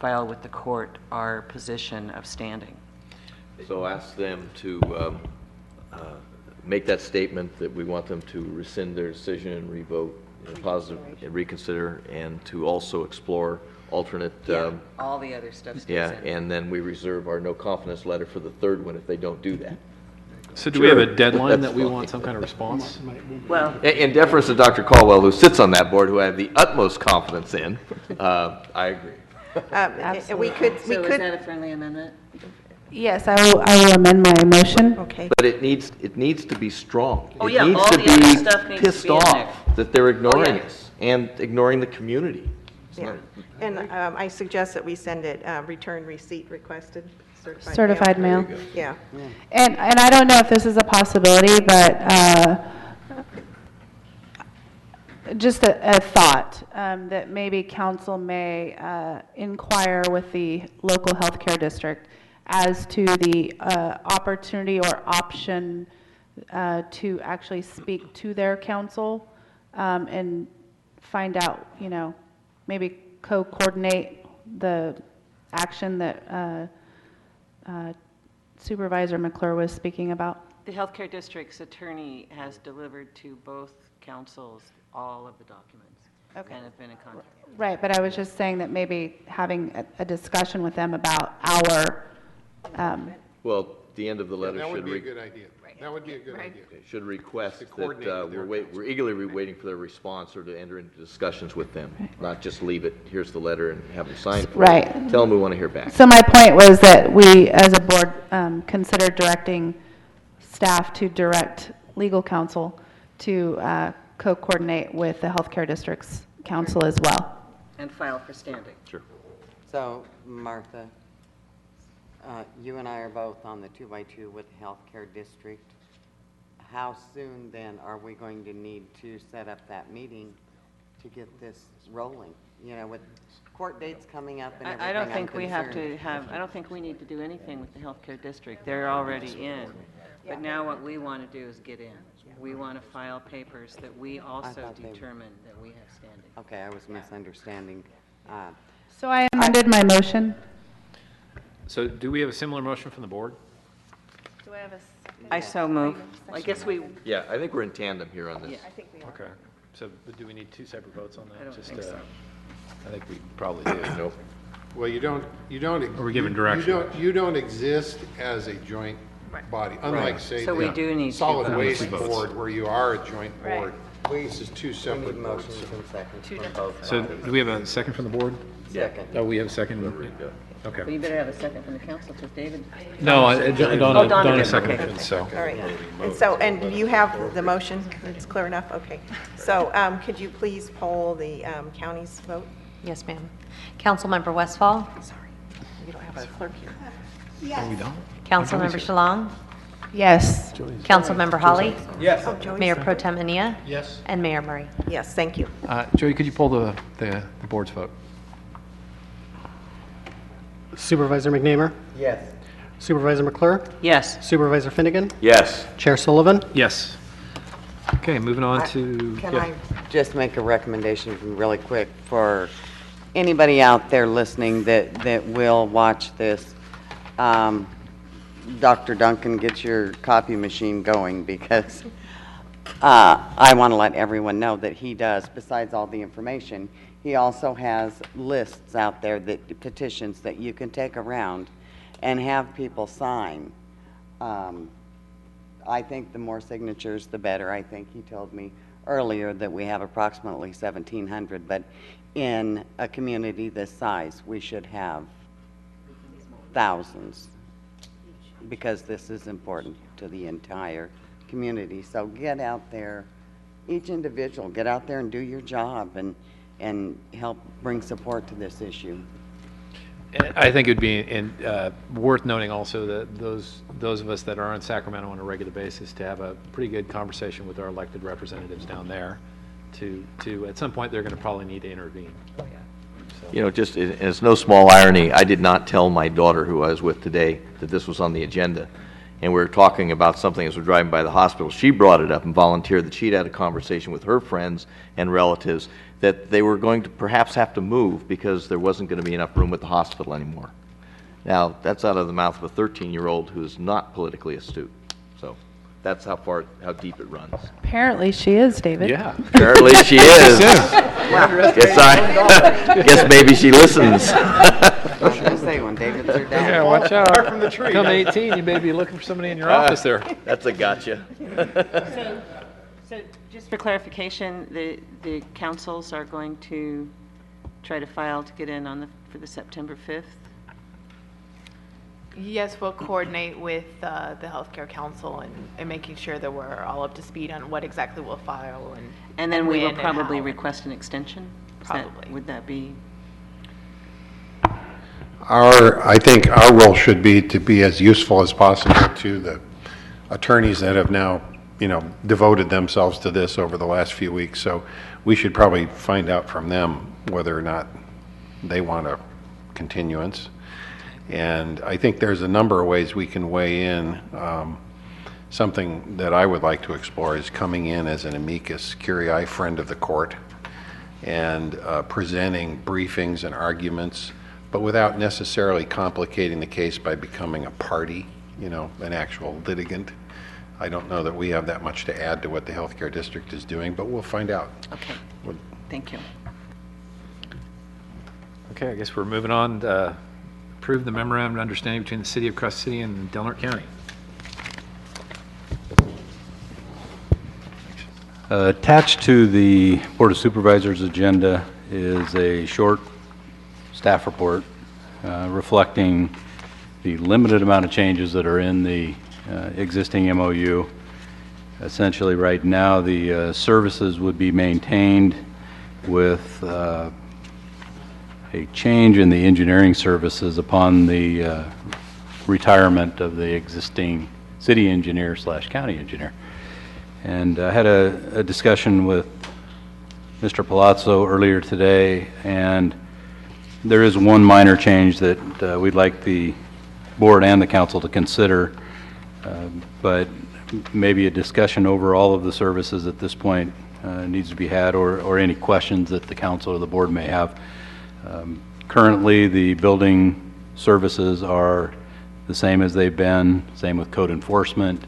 file with the court our position of standing. So ask them to make that statement that we want them to rescind their decision and revote in positive and reconsider, and to also explore alternate. All the other stuff stays Yeah, in. and then we reserve our no confidence letter for the third one if they don't do that. So do we have a Sure. deadline that we That's want fine. some kind of response? Well, In deference to Dr. Caldwell, who sits on that board, who I have the utmost confidence in, I agree. we could, so is that a friendly amendment? Yes, I will amend my motion. okay. But it needs to be strong. Oh, It yeah, needs all to the other be stuff needs to pissed be in there. off that they're ignoring yeah. us and ignoring the community. It's Yeah. not- And I suggest that we send it, return receipt requested, Certified mail. There you go. Yeah. And I don't know if this is a possibility, but just a thought, that maybe council may inquire with the local healthcare district as to the opportunity or option to actually speak to their council and find out, you know, maybe co-coordinate the action that Supervisor McClure was speaking about? The healthcare district's attorney has delivered to both councils all of the documents. Okay. And have been in contact. Right, but I was just saying that maybe having a discussion with them about our, Well, the end of the letter That would should be a good idea. That would be a good idea. should request To that coordinate their we're eagerly waiting for their response or to enter into discussions with them, not just leave it, here's the letter and have them sign for it. Right. Tell them we want to hear back. so my point was that we, as a board, consider directing staff to direct legal counsel to co-coordinate with the healthcare district's council as well. And file for standing. Sure. So, Martha, you and I are both on the 2x2 with the healthcare district. How soon then are we going to need to set up that meeting to get this rolling? You know, with court dates coming up and everything, I don't I'm think we have concerned. to have, I don't think we need to do anything with the healthcare district. They're already in. But now what we want to do is get in. We want to file papers that we also thought they- determine that we have standing. Okay, I was misunderstanding. So I amended my motion. So do we have a similar motion from the board? Do I have a I so move. I guess we, Yeah, I think we're in tandem here on this. Yeah. Okay. So do we need two separate votes on that? I don't Just, think so. I think we probably do. Nope. Well, you don't. Are we giving direction? You don't exist as a joint body, unlike, say, So we do need the two solid votes. waste Two votes. board, where you are a joint Right. board. This is two We separate need boards. motions and seconds from both So bodies. do we have a second from the board? Second. Oh, we have a second? well, Okay. you better have a second from the council because David. No, Oh, Donna Donna did, seconded okay. it, so. All right. And so, and you have the motion, it's clear enough? Okay. So could you please poll the county's vote? Yes, ma'am. Councilmember Westfall? Sorry, we don't have our clerk here. Oh, we don't? Councilmember Shalong? Yes. Councilmember Holly? Yes. Oh, Joey's Mayor there. Pro Tem Ania? Yes. And Mayor Murray? Yes, thank you. Joey, could you pull the board's vote? Supervisor McNamer, Yes. Supervisor McClure, Yes. Supervisor Finnegan, Yes. Chair Sullivan. Yes. Okay, moving on to. Can yeah. I just make a recommendation really quick for anybody out there listening that will watch this? Dr. Duncan, get your copy machine going because I want to let everyone know that he does, besides all the information, he also has lists out there, that petitions that you can take around and have people sign. I think the more signatures, the better. I think he told me earlier that we have approximately 1,700, but in a community this size, we should have thousands, because this is important to the entire community. So get out there, each individual, get out there and do your job and help bring support to this issue. I think it would be worth noting also that those of us that are in Sacramento on a regular basis to have a pretty good conversation with our elected representatives down there to at some point, they're going to probably need to intervene. You know, just, it's no small irony, I did not tell my daughter, who I was with today, that this was on the agenda. And we were talking about something as we're driving by the hospital. She brought it up and volunteered that she'd had a conversation with her friends and relatives that they were going to perhaps have to move because there wasn't going to be enough room at the hospital anymore. Now, that's out of the mouth of a 13-year-old who's not politically astute. So that's how deep it runs. Apparently she is, David. Yeah. Apparently she is. Guess maybe she listens. I was going to say, when David's are down. Yeah, watch out. From the tree. Come 18, you may be looking for somebody in your office there. That's a gotcha. So just for clarification, the councils are going to try to file to get in for the September 5th? Yes, we'll coordinate with the healthcare council and making sure that we're all up to speed on what exactly we'll file And then we will when and probably how. request an extension? Probably. Would that be? I think our role should be to be as useful as possible to the attorneys that have now, devoted themselves to this over the last few weeks. So we should probably find out from them whether or not they want a continuance. And I think there's a number of ways we can weigh in. Something that I would like to explore is coming in as an amicus curiae friend of the court and presenting briefings and arguments but without necessarily complicating the case by becoming a party, an actual litigant. I don't know that we have that much to add to what the healthcare district is doing, but we'll find out. Okay, thank you. Okay, I guess we're moving on to approve the memorandum of understanding between the City of Crescent City and Del Norte County. Attached to the Board of Supervisors agenda is a short staff report reflecting the limited amount of changes that are in the existing MOU. Essentially, right now, the services would be maintained with a change in the engineering services upon the retirement of the existing city engineer / county engineer. And I had a discussion with Mr. Palazzo earlier today, and there is one minor change that we'd like the board and the council to consider, but maybe a discussion over all of the services at this point needs to be had, or any questions that the council or the board may have. Currently, the building services are the same as they've been, same with code enforcement.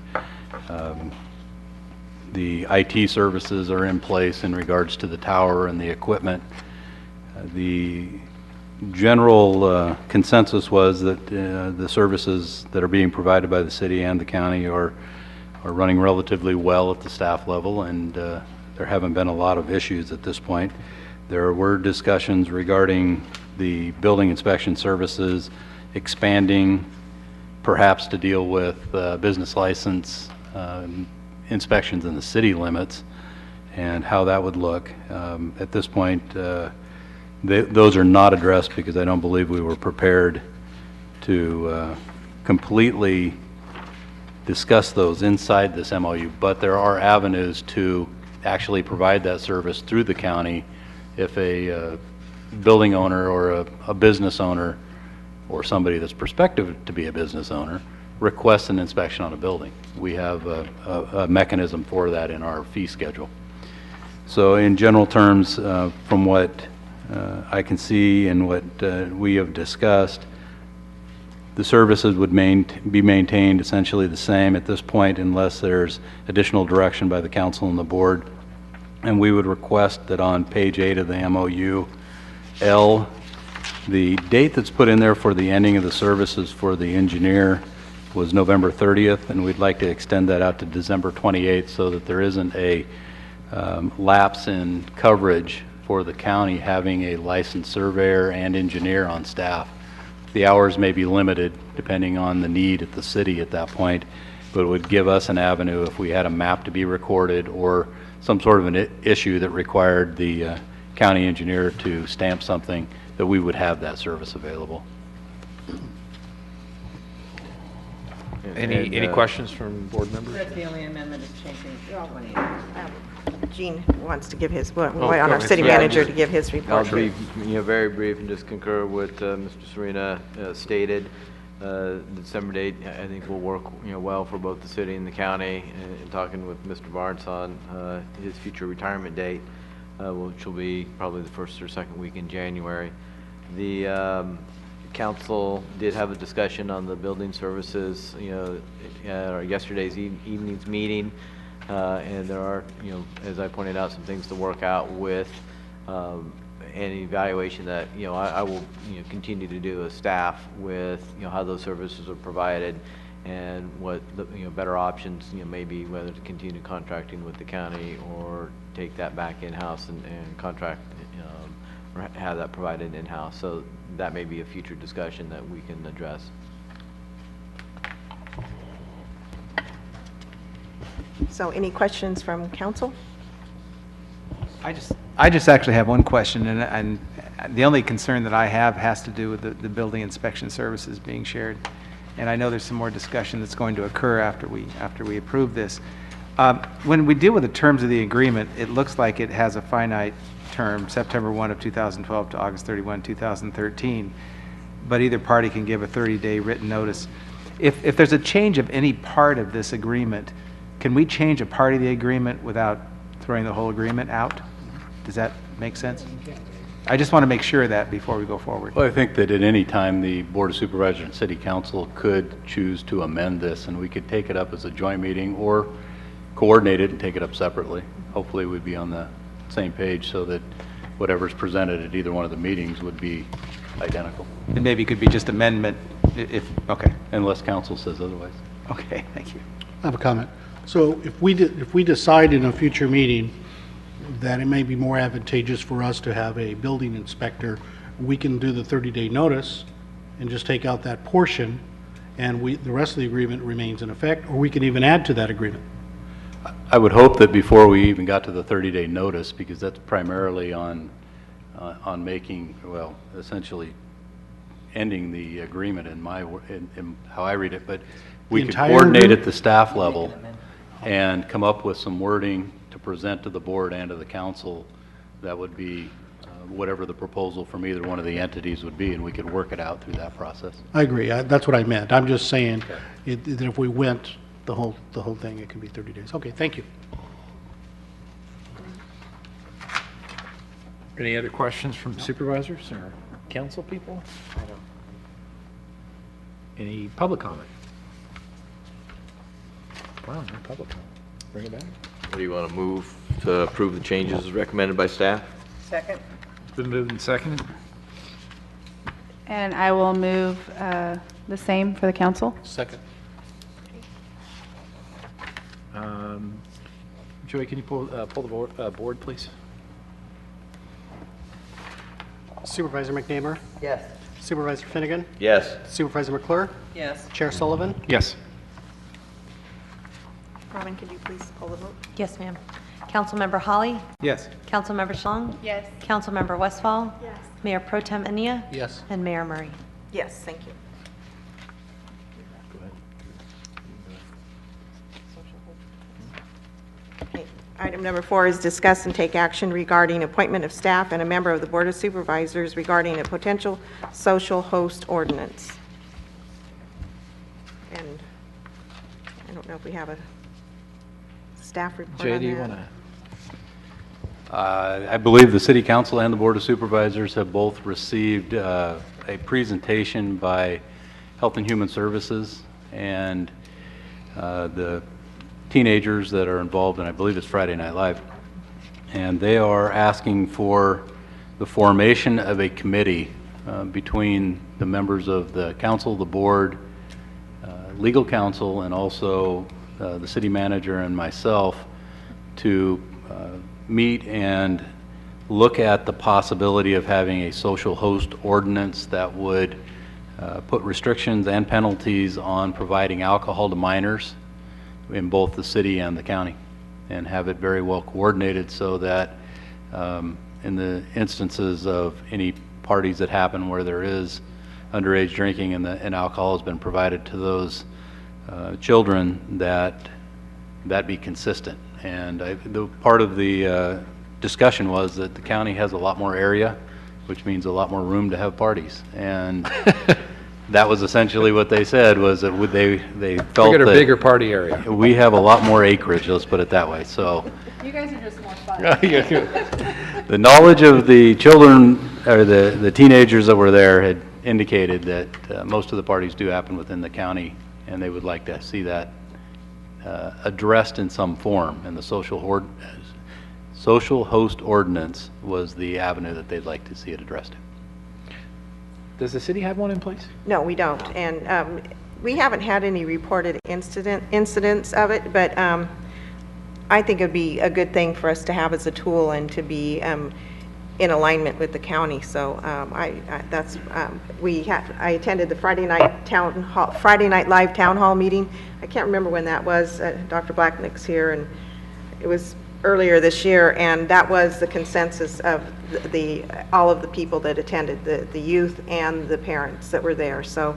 The IT services are in place in regards to the tower and the equipment. The general consensus was that the services that are being provided by the city and the county are running relatively well at the staff level, and there haven't been a lot of issues at this point. There were discussions regarding the building inspection services expanding, perhaps to deal with business license inspections in the city limits and how that would look. At this point, those are not addressed because I don't believe we were prepared to completely discuss those inside this MOU, but there are avenues to actually provide that service through the county if a building owner or a business owner or somebody that's prospective to be a business owner requests an inspection on a building. We have a mechanism for that in our fee schedule. So in general terms, from what I can see and what we have discussed, the services would be maintained essentially the same at this point unless there's additional direction by the council and the board. And we would request that on page 8 of the MOU, L, the date that's put in there for the ending of the services for the engineer was November 30th, and we'd like to extend that out to December 28th so that there isn't a lapse in coverage for the county having a licensed surveyor and engineer on staff. The hours may be limited depending on the need at the city at that point, but it would give us an avenue if we had a map to be recorded or some sort of an issue that required the county engineer to stamp something, that we would have that service available. Any questions from board members? That's the only amendment is changing 20. Gene wants to give his, we go want our ahead. city Yeah, manager to give his I'll report. brief, very brief, and just concur with Mr. Serena stated. December date, I think will work, well for both the city and the county. And talking with Mr. Barnes on his future retirement date, which will be probably the first or second week in January. The council did have a discussion on the building services, at our yesterday's evening's meeting. And there are, as I pointed out, some things to work out with an evaluation that, I will, continue to do as staff with, how those services are provided and what the, better options, may be, whether to continue contracting with the county or take that back in-house and contract, or have that provided in-house. So that may be a future discussion that we can address. So any questions from council? I just actually have one question, and the only concern that I have has to do with the building inspection services being shared. And I know there's some more discussion that's going to occur after we approve this. When we deal with the terms of the agreement, it looks like it has a finite term, September 1 of 2012 to August 31, 2013, but either party can give a 30-day written notice. If there's a change of any part of this agreement, can we change a part of the agreement without throwing the whole agreement out? Does that make sense? I just want to make sure of that before we go forward. Well, I think that at any time, the Board of Supervisors and City Council could choose to amend this, and we could take it up as a joint meeting or coordinate it and take it up separately. Hopefully, we'd be on the same page so that whatever's presented at either one of the meetings would be identical. And maybe it could be just amendment okay. Unless council says otherwise. Okay, thank you. I have a comment. So if we decide in a future meeting that it may be more advantageous for us to have a building inspector, we can do the 30-day notice and just take out that portion, and the rest of the agreement remains in effect, or we can even add to that agreement. I would hope that before we even got to the 30-day notice, because that's primarily on making, well, essentially ending the agreement in how I read it, but we could coordinate at the staff level and come up with some wording to present to the board and to the council that would be whatever the proposal from either one of the entities would be, and we could work it out through that process. I agree. That's what I meant. I'm just saying that if we went the whole thing, it could be 30 days. Okay, thank you. Any other questions from supervisors or council people? Any public comment? Wow, no public comment. Bring it back. What do you want to move to approve the changes as recommended by staff? Second. It's been moved and seconded. And I will move the same for the council. Second. Joey, can you pull the board, please? Supervisor McNamara, Yes. Supervisor Finnegan, Yes. Supervisor McClure, Yes. Chair Sullivan. Yes. Robin, could you please pull the vote? Yes, ma'am. Councilmember Holly? Yes. Councilmember Schlong? Yes. Councilmember Westfall? Yes. Mayor Pro Tem Ania? Yes. And Mayor Murray. Yes, thank you. Go ahead. Okay. Item number 4 is discuss and take action regarding appointment of staff and a member of the Board of Supervisors regarding a potential social host ordinance. And I don't know if we have a staff report on that. Jay, do you want to? I believe the City Council and the Board of Supervisors have both received a presentation by Health and Human Services and the teenagers that are involved in, I believe it's Friday Night Live. And they are asking for the formation of a committee between the members of the council, the board, legal counsel, and also the city manager and myself to meet and look at the possibility of having a social host ordinance that would put restrictions and penalties on providing alcohol to minors in both the city and the county, and have it very well coordinated so that in the instances of any parties that happen where there is underage drinking and alcohol has been provided to those children, that be consistent. And the part of the discussion was that the county has a lot more area, which means a lot more room to have parties. And that was essentially what they said, was that they felt We got a that bigger party area. we have a lot more acreage, let's put it that way. So You guys are just more fun. the knowledge of the children, or the teenagers that were there, had indicated that most of the parties do happen within the county, and they would like to see that addressed in some form, and the social host ordinance was the avenue that they'd like to see it addressed in. Does the city have one in place? No, we don't. And we haven't had any reported incidents of it, but I think it'd be a good thing for us to have as a tool and to be in alignment with the county. So I attended the Friday Night Live Town Hall meeting. I can't remember when that was. Dr. Blacknick's here, and it was earlier this year, and that was the consensus of all of the people that attended, the youth and the parents that were there. So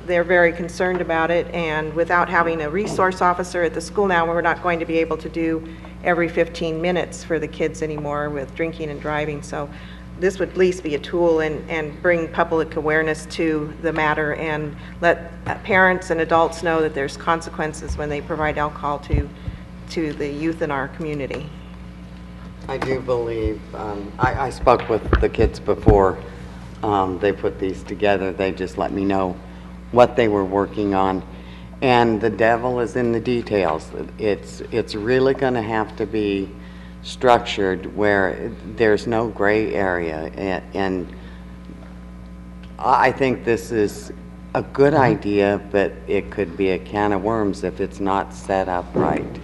they're very concerned about it, and without having a resource officer at the school now, we're not going to be able to do every 15 minutes for the kids anymore with drinking and driving. So this would at least be a tool and bring public awareness to the matter, and let parents and adults know that there's consequences when they provide alcohol to the youth in our community. I do believe, I spoke with the kids before they put these together. They just let me know what they were working on. And the devil is in the details. It's really going to have to be structured where there's no gray area. And I think this is a good idea, but it could be a can of worms if it's not set up right.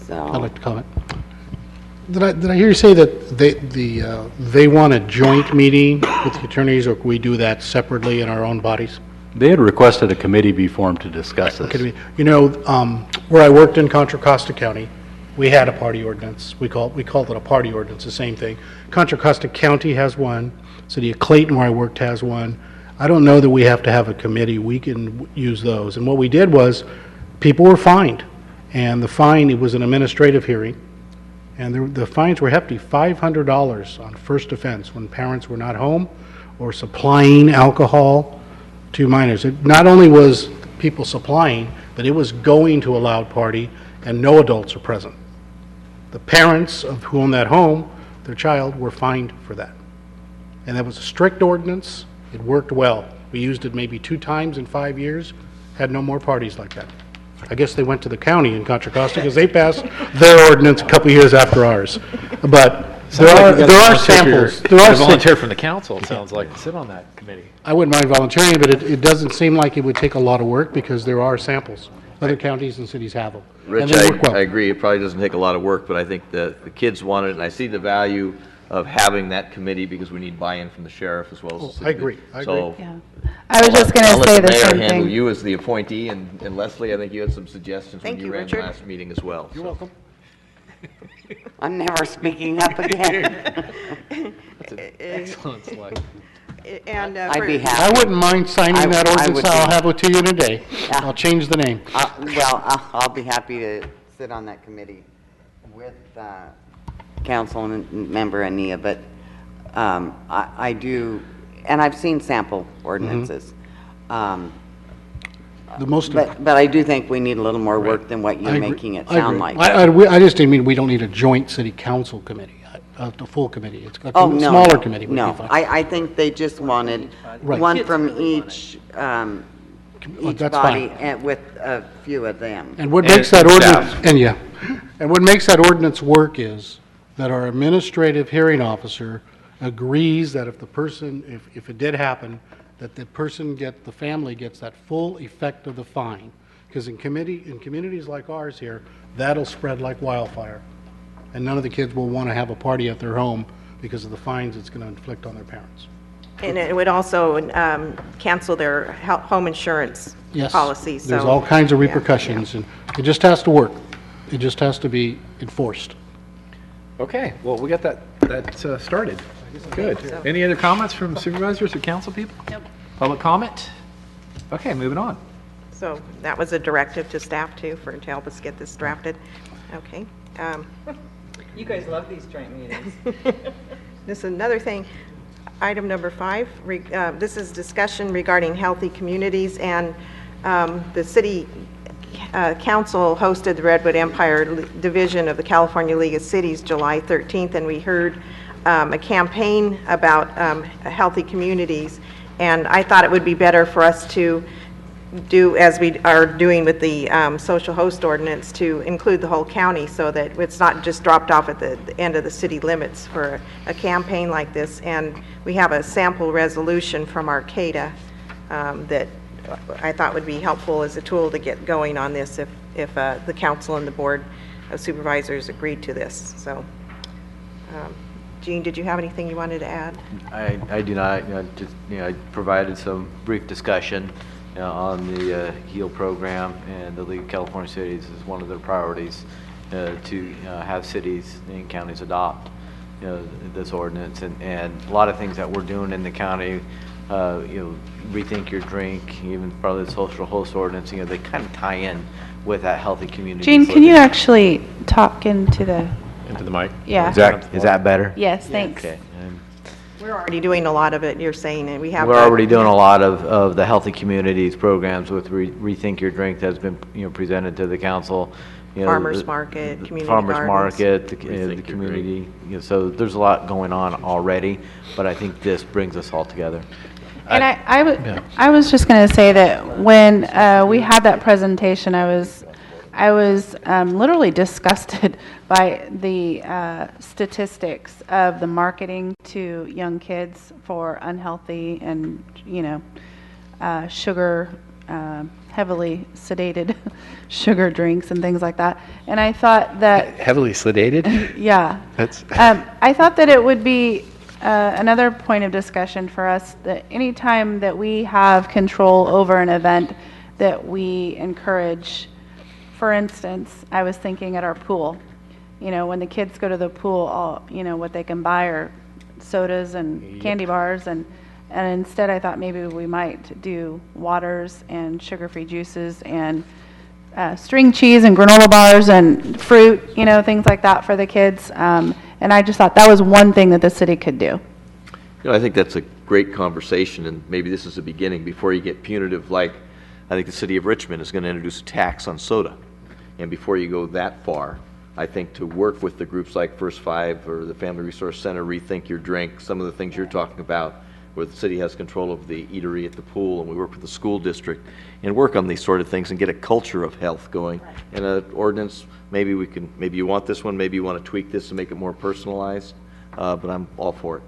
So. I'd like to comment. Did I hear you say that they want a joint meeting with the attorneys, or can we do that separately in our own bodies? They had requested a committee be formed to discuss this. Okay, you know, where I worked in Contra Costa County, we had a party ordinance. We called it a party ordinance, the same thing. Contra Costa County has one. City of Clayton, where I worked, has one. I don't know that we have to have a committee. We can use those. And what we did was, people were fined. And the fine, it was an administrative hearing. And the fines were hefty, $500 on first offense when parents were not home or supplying alcohol to minors. It not only was people supplying, but it was going to a loud party and no adults are present. The parents of who owned that home, their child, were fined for that. And that was a strict ordinance. It worked well. We used it maybe 2 times in 5 years, had no more parties like that. I guess they went to the county in Contra Costa because they passed their ordinance a couple years after ours. But there are samples. There are volunteer from the council, it sounds like, to sit on that committee. I wouldn't mind volunteering, but it doesn't seem like it would take a lot of work because there are samples. Other counties and cities have them. Rich, And they work well. I agree. It probably doesn't take a lot of work, but I think the kids want it, and I see the value of having that committee because we need buy-in from the sheriff as well as the city. I agree. So Yeah. I was just going I'll to let say the the mayor same handle thing. you as the appointee, and Leslie, I think you had some suggestions when Thank you you, ran Richard. last meeting as well. You're welcome. I'm never speaking up again. That's an excellent select. And I'd be I happy. wouldn't mind signing that I ordinance. would I'll be. have it to you in a day. Yeah. I'll change the name. I'll be happy to sit on that committee with council member Ania, but I do, and I've seen sample ordinances. The most. But I do think we need a little more work than what you're making it sound like. I just didn't mean we don't need a joint city council committee, a full committee. It's a Oh, no. smaller committee would be No, fine. I think they just wanted Right. one from each That's body fine. and with a few of them. And what makes that ordinance, and what makes that ordinance work is that our administrative hearing officer agrees that if the person, if it did happen, that the family gets that full effect of the fine. Because in communities like ours here, that'll spread like wildfire. And none of the kids will want to have a party at their home because of the fines it's going to inflict on their parents. And it would also cancel their home insurance Yes. policy, so. There's all kinds of yeah, repercussions, and it just has to work. It just has to be enforced. Okay, well, we got that started. Good. Any other comments from supervisors or council people? Nope. Public comment? Okay, moving on. So that was a directive to staff too, to help us get this drafted. Okay. You guys love these joint meetings. This is another thing, item number 5, this is discussion regarding healthy communities, and the city council hosted the Redwood Empire Division of the California League of Cities July 13th, and we heard a campaign about healthy communities, and I thought it would be better for us to do as we are doing with the social host ordinance, to include the whole county so that it's not just dropped off at the end of the city limits for a campaign like this. And we have a sample resolution from Arcata that I thought would be helpful as a tool to get going on this if the council and the board of supervisors agreed to this. So, Gene, did you have anything you wanted to add? I do not, I provided some brief discussion on the HEAL program, and the League of California Cities is one of their priorities to have cities and counties adopt this ordinance, and a lot of things that we're doing in the county, Rethink Your Drink, even probably the social host ordinance, they kind of tie in with that healthy community. Gene, can you actually talk into the mic? Yeah. Is that better? Yes, thanks. Okay. We're already doing a lot of it, you're saying, and we have. We're already doing a lot of the healthy communities programs with Rethink Your Drink that's been presented to the council, you know, Farmers the- market, the community farmers gardens. market, the Rethink your community. You know, so there's a lot going on already, but I think this brings us all together. And I was just going to say that when we had that presentation, I was literally disgusted by the statistics of the marketing to young kids for unhealthy and, sugar, heavily sedated sugar drinks and things like that. And I thought that, Heavily sedated? yeah. That's, I thought that it would be another point of discussion for us that anytime that we have control over an event that we encourage, for instance, I was thinking at our pool, when the kids go to the pool, what they can buy are sodas and candy bars, and instead I thought maybe we might do waters and sugar-free juices and string cheese and granola bars and fruit, things like that for the kids. And I just thought that was one thing that the city could do. I think that's a great conversation, and maybe this is the beginning before you get punitive, like I think the city of Richmond is going to introduce a tax on soda. And before you go that far, I think to work with the groups like First Five or the Family Resource Center, Rethink Your Drink, some of the things you're talking about, where the city has control of the eatery at the pool, and we work with the school district, and work on these sort of things and get a culture of health going. And an ordinance, maybe you want this one, maybe you want to tweak this to make it more personalized, but I'm all for it.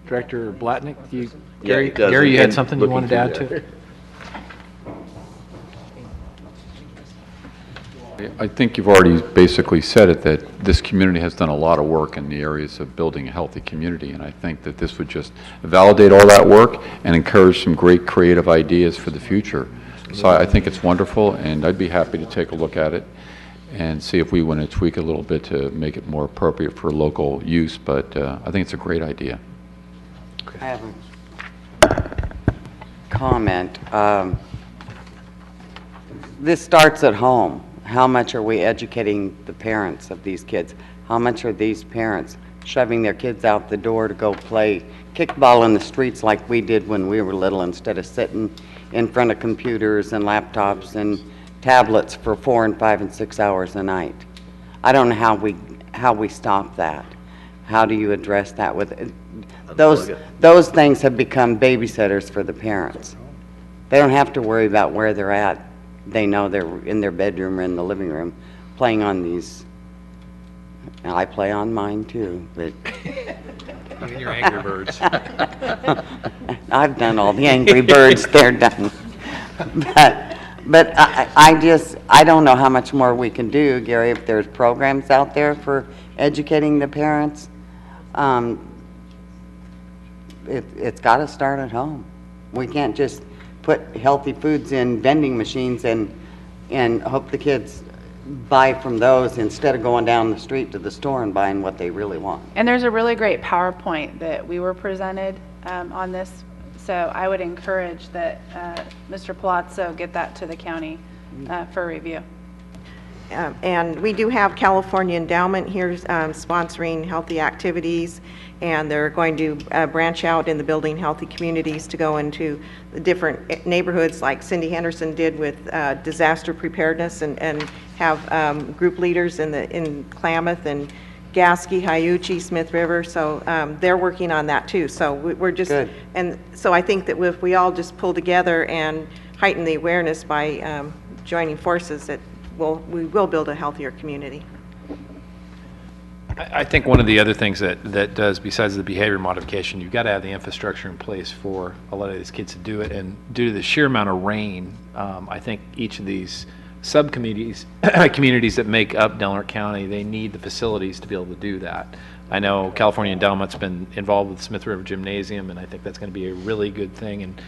Director Blatnick, Yeah, Gary, it does, Gary, you and had something you looking wanted to add through to? I think you've already basically said it, that this community has done a lot of work in the areas of building a healthy community, and I think that this would just validate all that work and encourage some great creative ideas for the future. So I think it's wonderful, and I'd be happy to take a look at it and see if we want to tweak it a little bit to make it more appropriate for local use, but I think it's a great idea. I have a comment. This starts at home. How much are we educating the parents of these kids? How much are these parents shoving their kids out the door to go play kickball in the streets like we did when we were little, instead of sitting in front of computers and laptops and tablets for 4 and 5 and 6 hours a night? I don't know how we stop that. How do you address that with those things have become babysitters for the parents. They don't have to worry about where they're at. They know they're in their bedroom or in the living room playing on these. Now, I play on mine too, but And your Angry Birds. I've done all the Angry Birds, they're done. But I don't know how much more we can do, Gary, if there's programs out there for educating the parents. It's got to start at home. We can't just put healthy foods in vending machines and hope the kids buy from those instead of going down the street to the store and buying what they really want. And there's a really great PowerPoint that we were presented on this, so I would encourage that Mr. Palazzo get that to the county for review. And we do have California Endowment here sponsoring healthy activities, and they're going to branch out in the Building Healthy Communities to go into the different neighborhoods like Cindy Henderson did with disaster preparedness, and have group leaders in Klamath and Gasky, Hyuchi, Smith River. So they're working on that too. So we're just, Good. and so I think that if we all just pull together and heighten the awareness by joining forces, that we will build a healthier community. I think one of the other things that does, besides the behavior modification, you've got to have the infrastructure in place for a lot of these kids to do it. And due to the sheer amount of rain, I think each of these subcommunities, communities that make up Delaware County, they need the facilities to be able to do that. I know California Endowment's been involved with the Smith River Gymnasium, and I think that's going to be a really good thing. And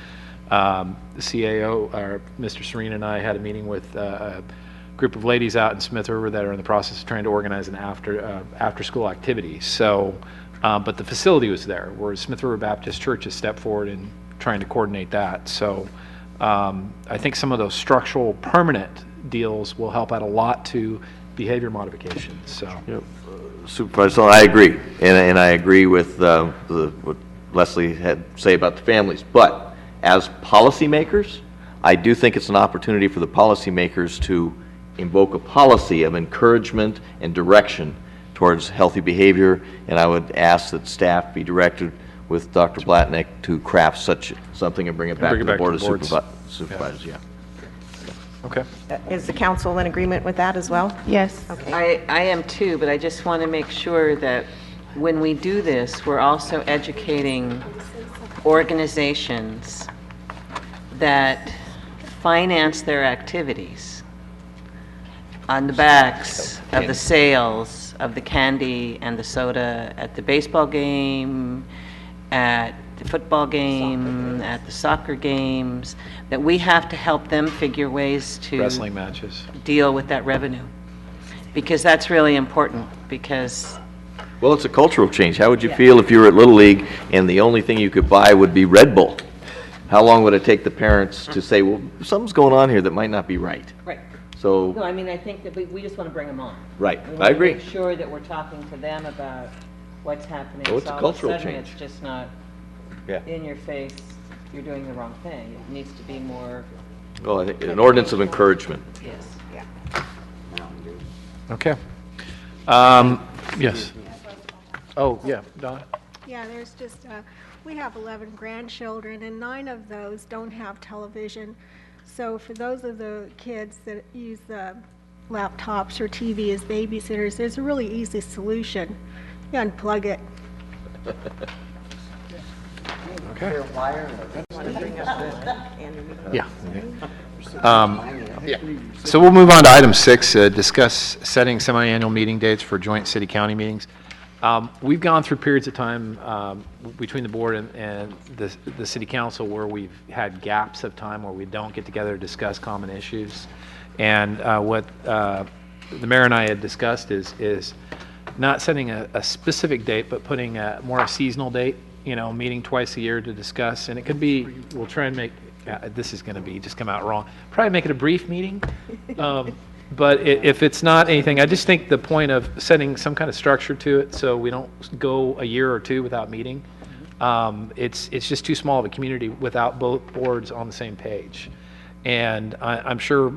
the CAO, Mr. Serena, and I had a meeting with a group of ladies out in Smith River that are in the process of trying to organize an after-school activity. So, but the facility was there, whereas Smith River Baptist Church has stepped forward in trying to coordinate that. So, I think some of those structural, permanent deals will help out a lot to behavior modifications. So, Supervisor, I agree, and I agree with what Leslie had to say about the families. But as policymakers, I do think it's an opportunity for the policymakers to invoke a policy of encouragement and direction towards healthy behavior, and I would ask that staff be directed with Dr. Blatnick to craft such something and bring it back to the Board of Supervisors, yeah. Okay. Is the council in agreement with that as well? Yes. Okay. I am too, but I just want to make sure that when we do this, we're also educating organizations that finance their activities on the backs of the sales of the candy and the soda at the baseball game, at the football game, at the soccer games, that we have to help them figure ways to Wrestling matches. deal with that revenue. Because that's really important, because Well, it's a cultural change. How would you feel if you were at Little League and the only thing you could buy would be Red Bull? How long would it take the parents to say, well, something's going on here that might not be right? Right. So, No, I mean, I think that we just want to bring them on. Right. We I want agree. to make sure that we're talking to them about what's happening. Oh, it's So a all of cultural sudden, change. It's just not Yeah. in your face, you're doing the wrong thing. It needs to be more, well, I think an ordinance of encouragement. yes. Okay. Yes. Oh, yeah, Donna? Yeah, there's just, we have 11 grandchildren, and 9 of those don't have television. So for those of the kids that use laptops or TV as babysitters, there's a really easy solution. You unplug it. Okay. Yeah. Yeah. So we'll move on to item 6, discuss setting semi-annual meeting dates for joint city-county meetings. We've gone through periods of time between the board and the city council where we've had gaps of time where we don't get together to discuss common issues. And what the mayor and I had discussed is not setting a specific date, but putting more a seasonal date, meeting twice a year to discuss. And it could be, we'll try and make, this is going to just come out wrong, probably make it a brief meeting. But if it's not anything, I just think the point of setting some kind of structure to it so we don't go a year or two without meeting, it's just too small of a community without both boards on the same page. And I'm sure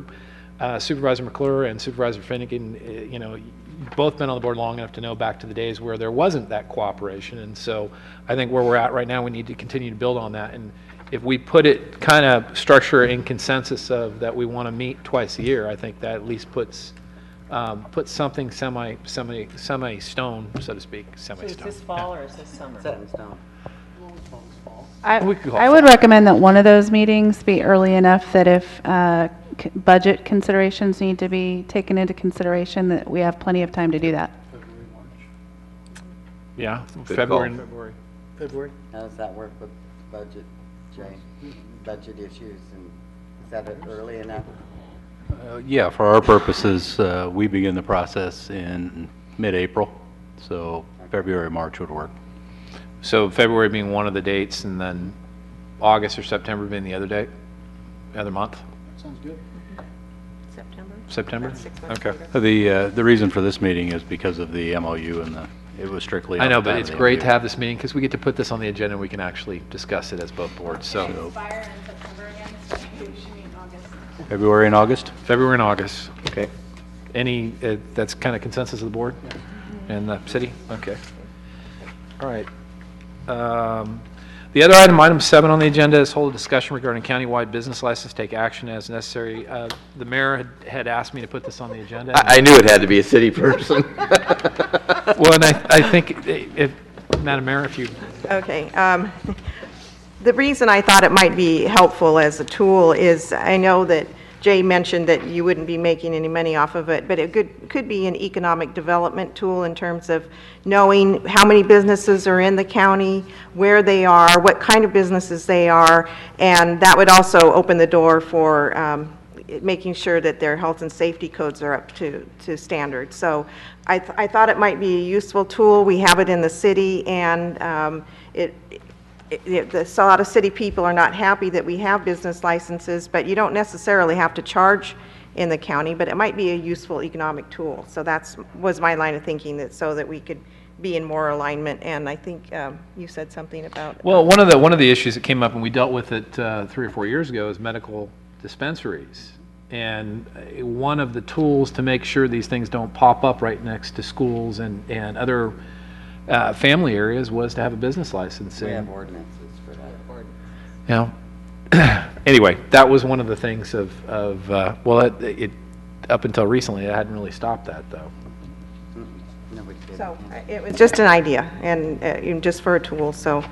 Supervisor McClure and Supervisor Finnegan, you've both been on the board long enough to know back to the days where there wasn't that cooperation. And so I think where we're at right now, we need to continue to build on that. And if we put it kind of structure in consensus of that we want to meet twice a year, I think that at least puts something semi-stone, so to speak, So is semi-stone. this fall or is this summer? Set in stone. We could call I it would recommend that one of those meetings be early enough that if budget considerations need to be taken into consideration, that we have plenty of time to do that. Yeah, Good February. call. February? How does that work with budget, Jay? Budget issues, and is that it early enough? Yeah, for our purposes, we begin the process in mid-April, so February, March would work. So February being one of the dates, and then August or September being the other date, other month? Sounds good. September? Okay. The reason for this meeting is because of the MOU and it was strictly. I know, on the but time it's of the great MOU. to have this meeting because we get to put this on the agenda and we can actually discuss it as both boards, so. February and August? February and August. Okay. Any, that's kind of consensus of the board and the city? Okay. All right. The other item 7 on the agenda is hold a discussion regarding countywide business license, take action as necessary. The mayor had asked me to put this on the agenda. I knew it had to be a city person. Well, and I think, Madam Mayor, if you, Okay. The reason I thought it might be helpful as a tool is, I know that Jay mentioned that you wouldn't be making any money off of it, but it could be an economic development tool in terms of knowing how many businesses are in the county, where they are, what kind of businesses they are, and that would also open the door for making sure that their health and safety codes are up to standard. So I thought it might be a useful tool. We have it in the city, and a lot of city people are not happy that we have business licenses, but you don't necessarily have to charge in the county, but it might be a useful economic tool. So was my line of thinking, that so that we could be in more alignment. And I think you said something about. well, one of the issues that came up, and we dealt with it 3 or 4 years ago, is medical dispensaries. And one of the tools to make sure these things don't pop up right next to schools and other family areas was to have a business license. We And, have ordinances for that. you know, anyway, that was one of the things well, it up until recently, I hadn't really stopped that, though. Nobody did. So it was just an idea and just for a tool, so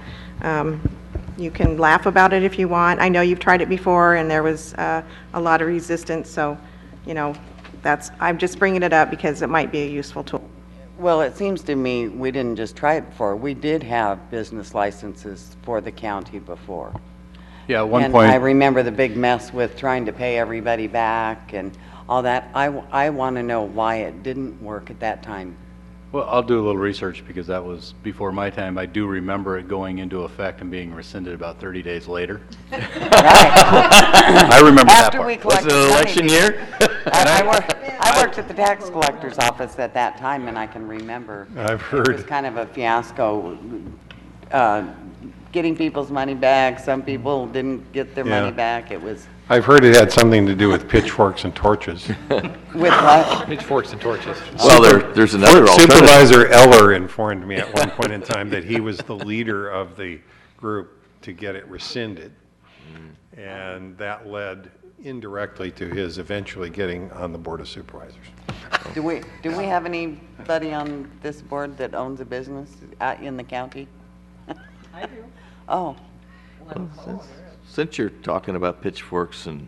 you can laugh about it if you want. I know you've tried it before and there was a lot of resistance, so, you know, I'm just bringing it up because it might be a useful tool. Well, it seems to me we didn't just try it before. We did have business licenses for the county before. Yeah, at one And point. I remember the big mess with trying to pay everybody back and all that. I want to know why it didn't work at that time. Well, I'll do a little research because that was before my time. I do remember it going into effect and being rescinded about 30 days later. I remember that After part. we collected Was it an money. election year? I worked at the tax collector's office at that time, and I can remember. I've It heard. was kind of a fiasco, getting people's money back. Some people didn't get their money Yeah. back. It was, I've heard it had something to do with pitchforks and torches. with what? Pitchforks and torches. Well, there's another alternative. Supervisor Eller informed me at one point in time that he was the leader of the group to get it rescinded. And that led indirectly to his eventually getting on the Board of Supervisors. Do we have anybody on this board that owns a business in the county? I do. Oh, Since you're talking about pitchforks and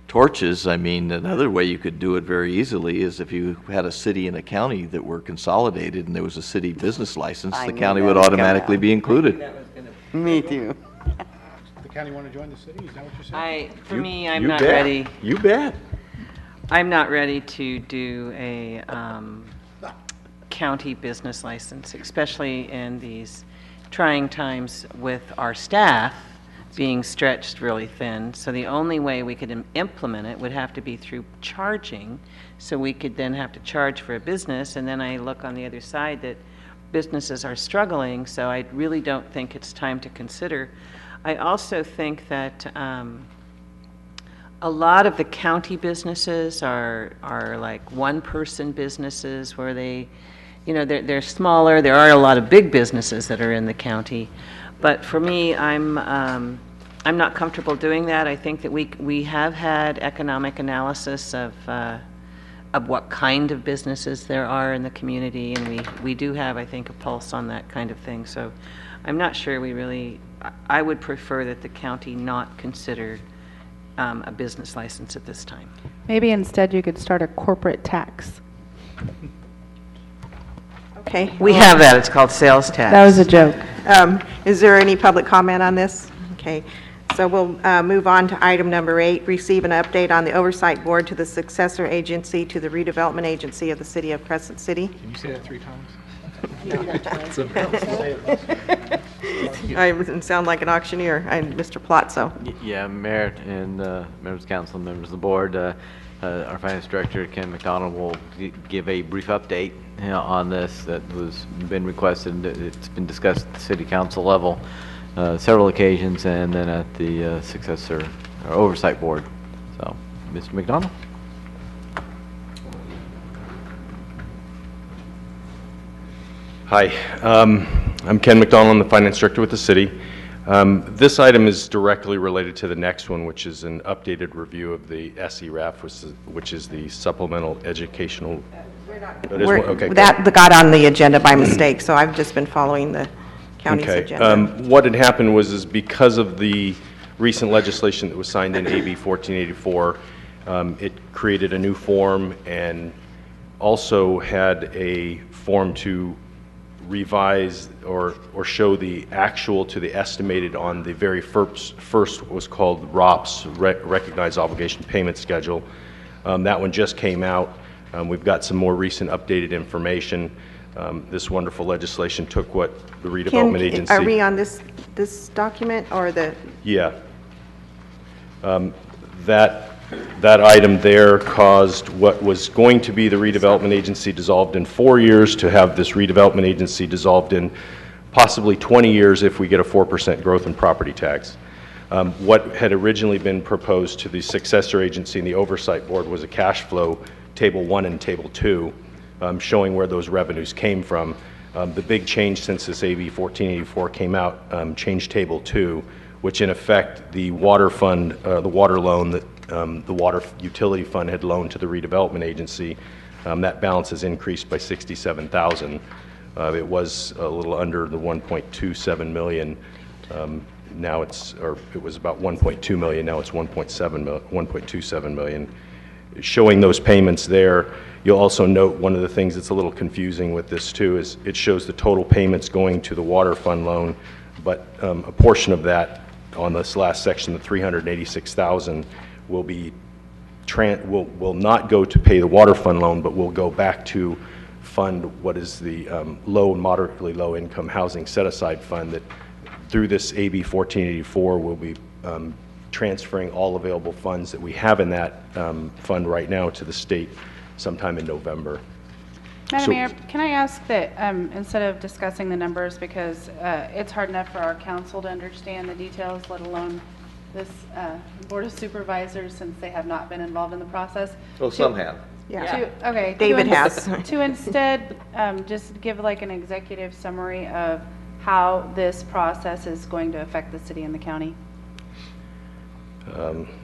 torches, I mean, another way you could do it very easily is if you had a city and a county that were consolidated and there was a city business license, I the knew county that would was gonna automatically be included. me too. The county want to join the city, is that what you're saying? For me, I'm You not bet. ready. You bet. I'm not ready to do a county business license, especially in these trying times with our staff being stretched really thin. So the only way we could implement it would have to be through charging. So we could then have to charge for a business, and then I look on the other side that businesses are struggling, so I really don't think it's time to consider. I also think that a lot of the county businesses are like one-person businesses where they, you know, they're smaller. There are a lot of big businesses that are in the county, but for me, I'm not comfortable doing that. I think that we have had economic analysis of what kind of businesses there are in the community, and we do have, I think, a pulse on that kind of thing. So I'm not sure we really. I would prefer that the county not consider a business license at this time. Maybe instead you could start a corporate tax. Okay. We have that. It's called sales tax. That was a joke. Is there any public comment on this? Okay, so we'll move on to item number 8, receive an update on the Oversight Board to the successor agency to the redevelopment agency of the city of Crescent City. Can you say that 3 times? I didn't sound like an auctioneer. I'm Mr. Plotso. Yeah, Mayor and members of council, members of the board, our finance director, Ken McDonald, will give a brief update on this that was been requested. It's been discussed at the city council level several occasions, and then at the successor or oversight board. So, Mr. McDonald. Hi, I'm Ken McDonald, I'm the finance director with the city. This item is directly related to the next one, which is an updated review of the SERAF, which is the Supplemental Educational. Okay, good. That got on the agenda by mistake, so I've just been following the county's agenda. What had happened was because of the recent legislation that was signed in AB 1484, it created a new form and also had a form to revise or show the actual to the estimated on the very first what was called ROPS, Recognized Obligation Payment Schedule. That one just came out. We've got some more recent updated information. This wonderful legislation took what the redevelopment agency. Are we on this document or the? Yeah. That item there caused what was going to be the redevelopment agency dissolved in 4 years to have this redevelopment agency dissolved in possibly 20 years if we get a 4% growth in property tax. What had originally been proposed to the successor agency and the oversight board was a cash flow table 1 and table 2, showing where those revenues came from. The big change since this AB 1484 came out changed table 2, which in effect the water fund, the water loan that the water utility fund had loaned to the redevelopment agency, that balance has increased by $67,000. It was a little under the 1.27 million. Now it's, or it was about 1.2 million. Now it's 1.27 million. Showing those payments there, you'll also note one of the things that's a little confusing with this too is it shows the total payments going to the water fund loan, but a portion of that on this last section, the 386,000, will be will not go to pay the water fund loan, but will go back to fund what is the low and moderately low income housing set aside fund that through this AB 1484 will be transferring all available funds that we have in that fund right now to the state sometime in November. Madam Mayor, can I ask that instead of discussing the numbers, because it's hard enough for our council to understand the details, let alone this Board of Supervisors, since they have not been involved in the process. Oh, some have. Yeah. Okay. David has. To instead just give like an executive summary of how this process is going to affect the city and the county.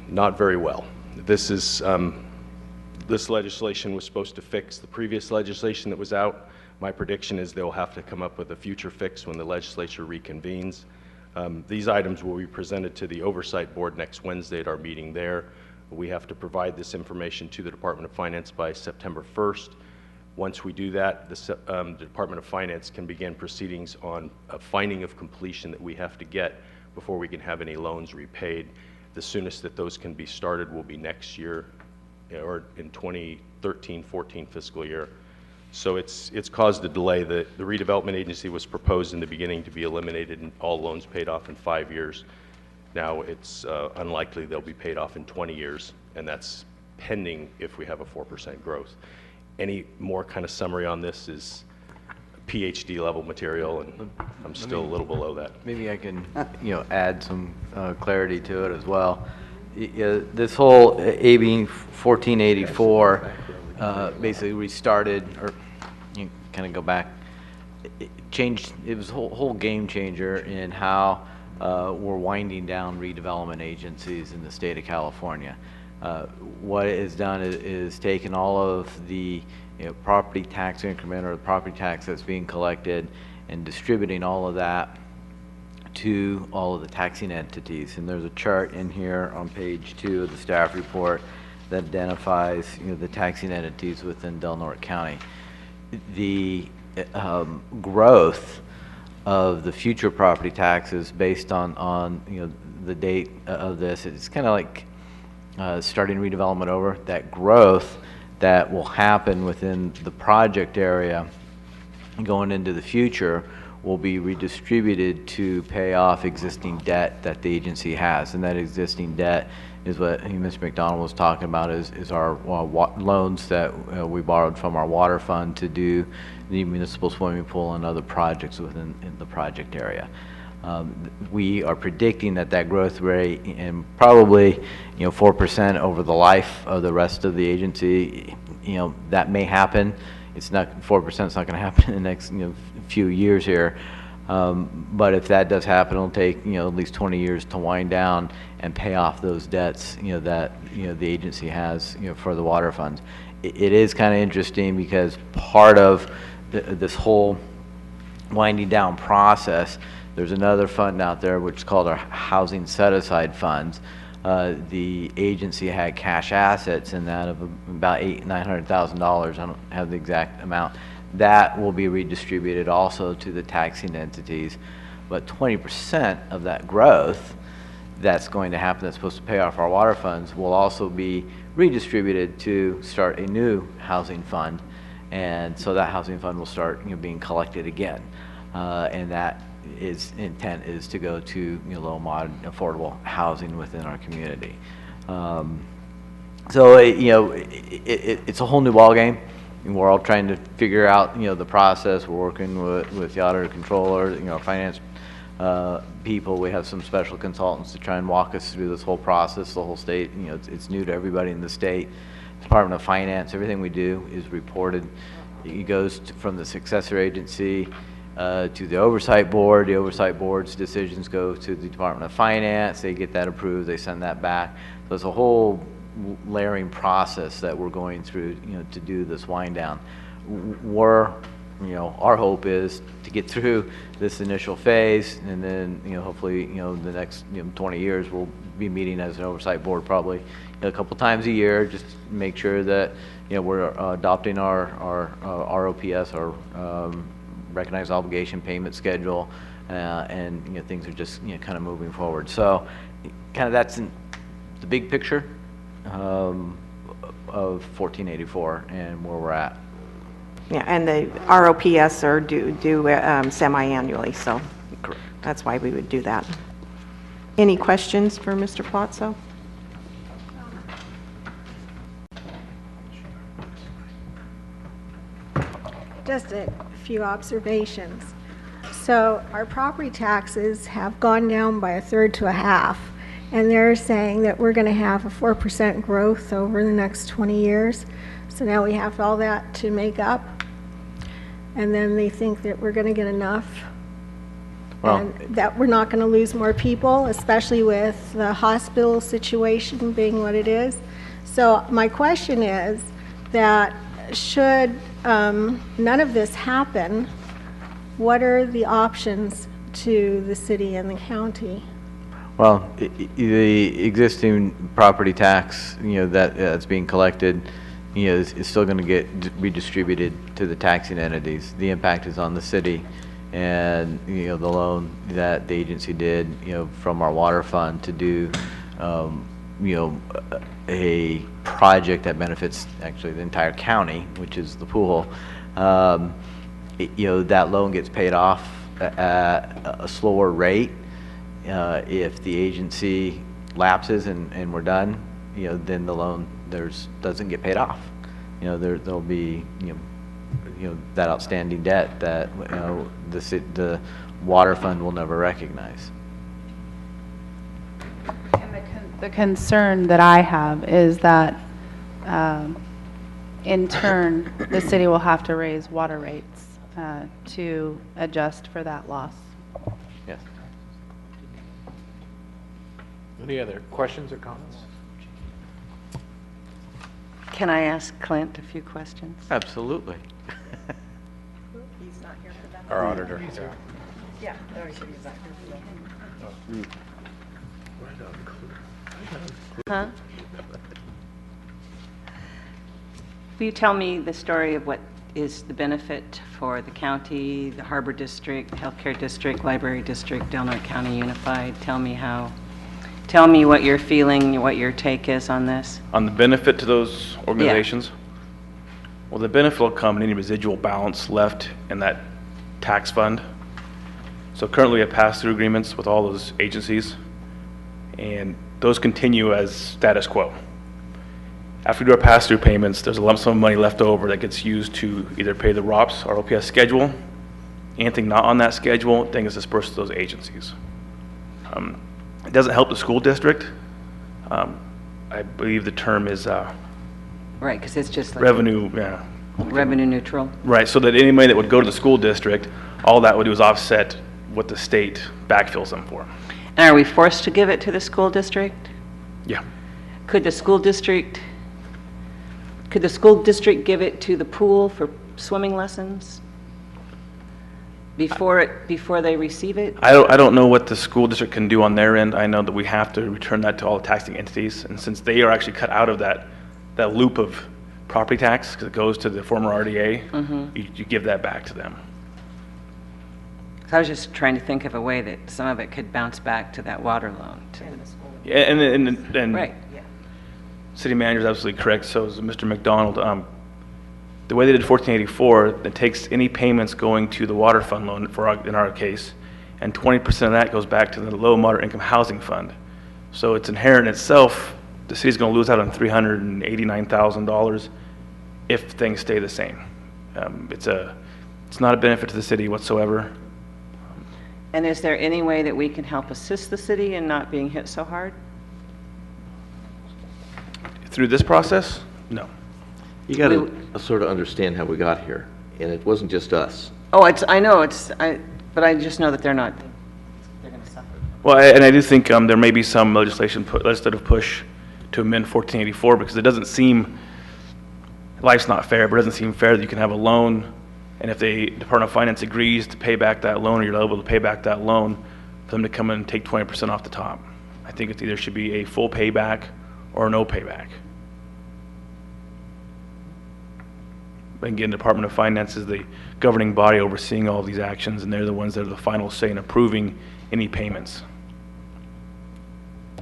Not very well. This is this legislation was supposed to fix the previous legislation that was out. My prediction is they'll have to come up with a future fix when the legislature reconvenes. These items will be presented to the Oversight Board next Wednesday at our meeting there. We have to provide this information to the Department of Finance by September 1st. Once we do that, the Department of Finance can begin proceedings on a finding of completion that we have to get before we can have any loans repaid. The soonest that those can be started will be next year, or in 2013-14 fiscal year. So it's caused a delay. The redevelopment agency was proposed in the beginning to be eliminated and all loans paid off in 5 years. Now it's unlikely they'll be paid off in 20 years, and that's pending if we have a 4% growth. Any more kind of summary on this is PhD level material, and I'm still a little below that. Maybe I can, add some clarity to it as well. This whole AB 1484 basically restarted, or you kind of go back, it changed. It was a whole game changer in how we're winding down redevelopment agencies in the state of California. What it has done is taken all of the property tax increment or the property tax that's being collected and distributing all of that to all of the taxing entities. And there's a chart in here on page 2 of the staff report that identifies the taxing entities within Del Norte County. The growth of the future property taxes based on the date of this, it's kind of like starting redevelopment over. That growth that will happen within the project area going into the future will be redistributed to pay off existing debt that the agency has. And that existing debt is what Mr. McDonald was talking about, is our loans that we borrowed from our water fund to do the municipal swimming pool and other projects within the project area. We are predicting that growth rate, and probably 4% over the life of the rest of the agency, that may happen. It's not 4%. It's not going to happen in the next few years here. But if that does happen, it'll take at least 20 years to wind down and pay off those debts that the agency has for the water funds. It is kind of interesting because part of this whole winding down process, there's another fund out there which is called our Housing Set-Aside Funds. The agency had cash assets in that of about $900,000. I don't have the exact amount. That will be redistributed also to the taxing entities. But 20% of that growth that's going to happen, that's supposed to pay off our water funds, will also be redistributed to start a new housing fund. And so that housing fund will start being collected again. And that intent is to go to low, moderate, affordable housing within our community. So it's a whole new ballgame. And we're all trying to figure out the process. We're working with the auditor controller, our finance people. We have some special consultants to try and walk us through this whole process, the whole state. You know, it's new to everybody in the state. Department of Finance, everything we do is reported. It goes from the successor agency to the oversight board. The oversight board's decisions go to the Department of Finance. They get that approved. They send that back. So it's a whole layering process that we're going through, you know, to do this wind down. Our hope is to get through this initial phase, and then, you know, hopefully, you know, the next 20 years we'll be meeting as an oversight board probably a couple times a year, just to make sure that, you know, we're adopting our ROPS, our recognized obligation payment schedule, and, you know, things are just, you know, kind of moving forward. So kind of that's in the big picture of 1484 and where we're at. Yeah, and the ROPS are due semi-annually, so Correct. that's why we would do that. Any questions for Mr. Plotso? Just a few observations. So our property taxes have gone down by 1/3 to 1/2, and they're saying that we're going to have a 4% growth over the next 20 years. So now we have all that to make up, and then they think that we're going to get enough, and that we're not going to lose more people, especially with the hospital situation being what it is. So my question is that should none of this happen, what are the options to the city and the county? Well, the existing property tax, you know, that's being collected, you know, is still going to get redistributed to the taxing entities. The impact is on the city, and, you know, the loan that the agency did, you know, from our water fund to do, you know, a project that benefits actually the entire county, which is the pool. You know, that loan gets paid off at a slower rate. If the agency lapses and we're done, you know, then the loan doesn't get paid off. You know, there'll be, you know, that outstanding debt that, you know, the water fund will never recognize. The concern that I have is that, in turn, the city will have to raise water rates to adjust for that loss. Yes. Any other questions or comments? Can I ask Clint a few questions? Absolutely. He's not here for that. Our auditor. Yeah, he's not here for that. Huh? Will you tell me the story of what is the benefit for the county, the Harbor District, Healthcare District, Library District, Del Norte County Unified? Tell me what you're feeling, what your take is on this. On the benefit to those organizations? Well, the benefit will come in any residual balance left in that tax fund. So currently we have pass-through agreements with all those agencies, and those continue as status quo. After we do our pass-through payments, there's a lump sum of money left over that gets used to either pay the ROPS, our OPS schedule. Anything not on that schedule then gets dispersed to those agencies. It doesn't help the school district. I believe the term is Right, because it's just like revenue, yeah. revenue neutral. Right, so that any money that would go to the school district, all that would do is offset what the state backfills them for. And are we forced to give it to the school district? Yeah. Could the school district give it to the pool for swimming lessons before they receive it? I don't know what the school district can do on their end. I know that we have to return that to all the taxing entities, and since they are actually cut out of that loop of property tax, because it goes to the former RDA, you give that back to them. So I was just trying to think of a way that some of it could bounce back to that water loan. Yeah, and Right. City manager is absolutely correct. So is Mr. McDonald. The way they did 1484, it takes any payments going to the water fund loan in our case, and 20% of that goes back to the low moderate income housing fund. So it's inherent in itself. The city's going to lose out on $389,000 if things stay the same. It's not a benefit to the city whatsoever. And is there any way that we can help assist the city in not being hit so hard? Through this process? No. You got to sort of understand how we got here, and it wasn't just us. Oh, I know, but I just know that they're going to suffer. Well, and I do think there may be some legislative push to amend 1484, because it doesn't seem, life's not fair, but it doesn't seem fair that you can have a loan, and if the Department of Finance agrees to pay back that loan, or you're able to pay back that loan, for them to come in and take 20% off the top. I think it either should be a full payback or no payback. But again, Department of Finance is the governing body overseeing all these actions, and they're the ones that are the final say in approving any payments.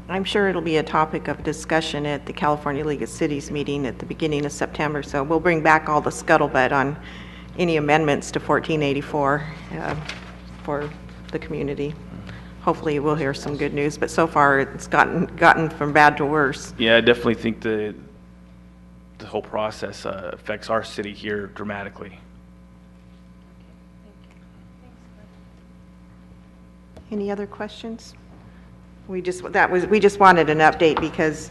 I'm sure it'll be a topic of discussion at the California League of Cities meeting at the beginning of September, so we'll bring back all the scuttlebutt on any amendments to 1484 for the community. Hopefully we'll hear some good news, but so far it's gotten from bad to worse. Yeah, I definitely think the whole process affects our city here dramatically. Any other questions? We just wanted an update because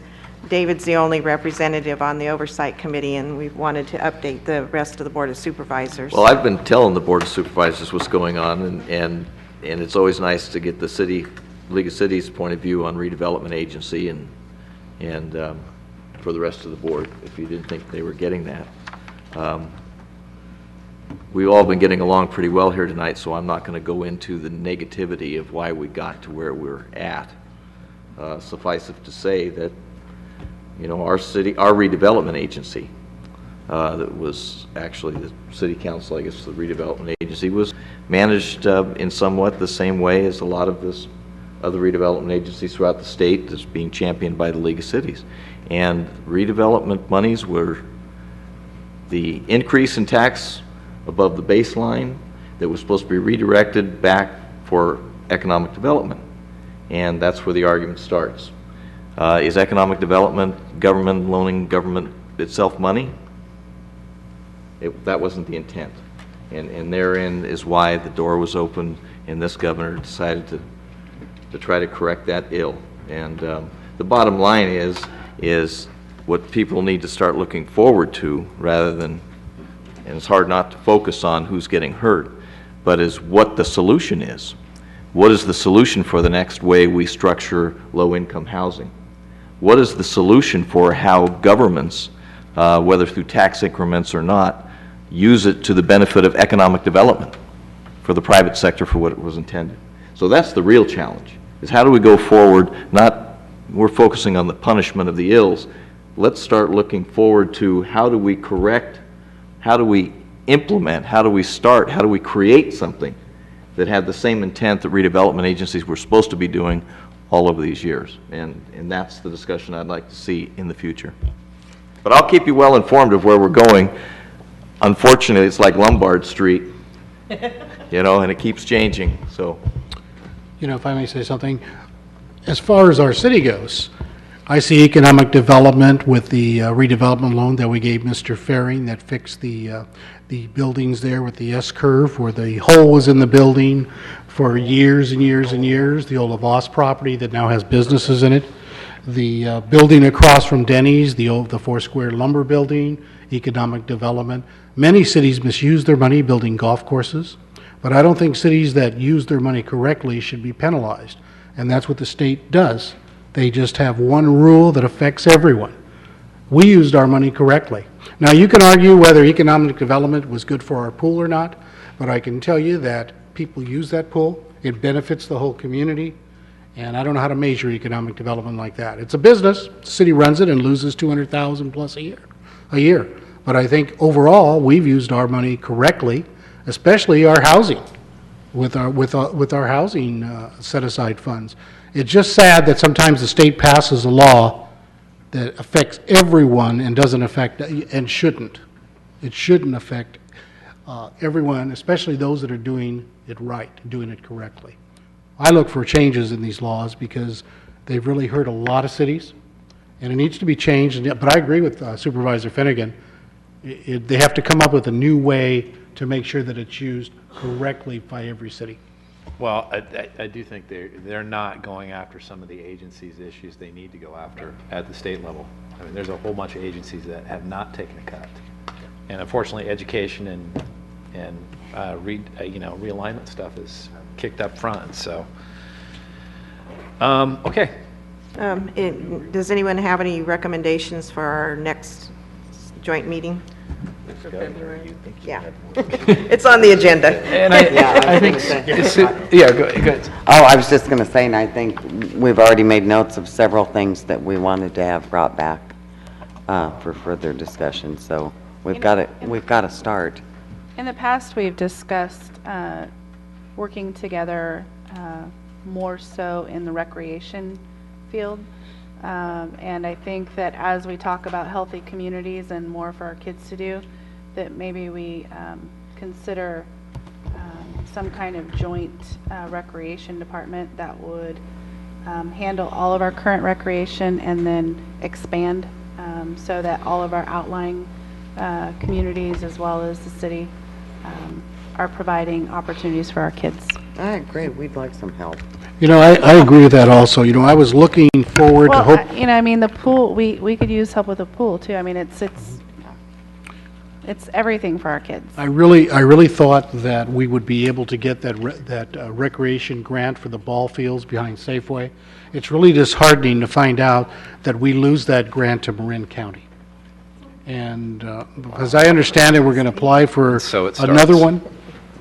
David's the only representative on the Oversight Committee, and we wanted to update the rest of the Board of Supervisors. Well, I've been telling the Board of Supervisors what's going on, and it's always nice to get the League of Cities' point of view on redevelopment agency and for the rest of the board, if you didn't think they were getting that. We've all been getting along pretty well here tonight, so I'm not going to go into the negativity of why we got to where we're at. Suffice it to say that, you know, our redevelopment agency, that was actually the city council, I guess the redevelopment agency, was managed in somewhat the same way as a lot of this other redevelopment agencies throughout the state that's being championed by the League of Cities. And redevelopment monies were the increase in tax above the baseline that was supposed to be redirected back for economic development. And that's where the argument starts. Is economic development government loaning government itself money? That wasn't the intent. And therein is why the door was open and this governor decided to try to correct that ill. And the bottom line is what people need to start looking forward to rather than, and it's hard not to focus on who's getting hurt, but is what the solution is. What is the solution for the next way we structure low-income housing? What is the solution for how governments, whether through tax increments or not, use it to the benefit of economic development for the private sector for what it was intended? So that's the real challenge, is how do we go forward, not we're focusing on the punishment of the ills. Let's start looking forward to how do we correct, how do we implement, how do we start, how do we create something that had the same intent that redevelopment agencies were supposed to be doing all over these years. And that's the discussion I'd like to see in the future. But I'll keep you well informed of where we're going. Unfortunately, it's like Lombard Street, you know, and it keeps changing, so. You know, if I may say something, as far as our city goes, I see economic development with the redevelopment loan that we gave Mr. Faring that fixed the buildings there with the S-curve where the hole was in the building for years and years and years, the old Avos property that now has businesses in it, the building across from Denny's, the four-square lumber building, economic development. Many cities misuse their money building golf courses, but I don't think cities that use their money correctly should be penalized, and that's what the state does. They just have one rule that affects everyone. We used our money correctly. Now, you can argue whether economic development was good for our pool or not, but I can tell you that people use that pool. It benefits the whole community, and I don't know how to measure economic development like that. It's a business. The city runs it and loses $200,000 plus a year. But I think overall, we've used our money correctly, especially our housing, with our housing set-aside funds. It's just sad that sometimes the state passes a law that affects everyone and doesn't affect, and shouldn't. It shouldn't affect everyone, especially those that are doing it right, doing it correctly. I look for changes in these laws because they've really hurt a lot of cities, and it needs to be changed. But I agree with Supervisor Finnegan. They have to come up with a new way to make sure that it's used correctly by every city. Well, I do think they're not going after some of the agencies' issues they need to go after at the state level. I mean, there's a whole bunch of agencies that have not taken a cut. And unfortunately, education and realignment stuff is kicked up front, so. Okay. Does anyone have any recommendations for our next joint meeting? For February? Yeah. It's on the agenda. And Yeah, I think, yeah, go ahead. Oh, I was just going to say, and I think we've already made notes of several things that we wanted to have brought back for further discussion, so we've got to start. In the past, we've discussed working together more so in the recreation field. And I think that as we talk about healthy communities and more for our kids to do, that maybe we consider some kind of joint recreation department that would handle all of our current recreation and then expand so that all of our outlying communities as well as the city are providing opportunities for our kids. I agree, we'd like some help. You know, I agree with that also. You know, I was looking forward to hope. You know, I mean, the pool, we could use help with the pool too. I mean, it's everything for our kids. I really thought that we would be able to get that recreation grant for the ball fields behind Safeway. It's really disheartening to find out that we lose that grant to Marin County. And as I understand it, we're going to apply for another one.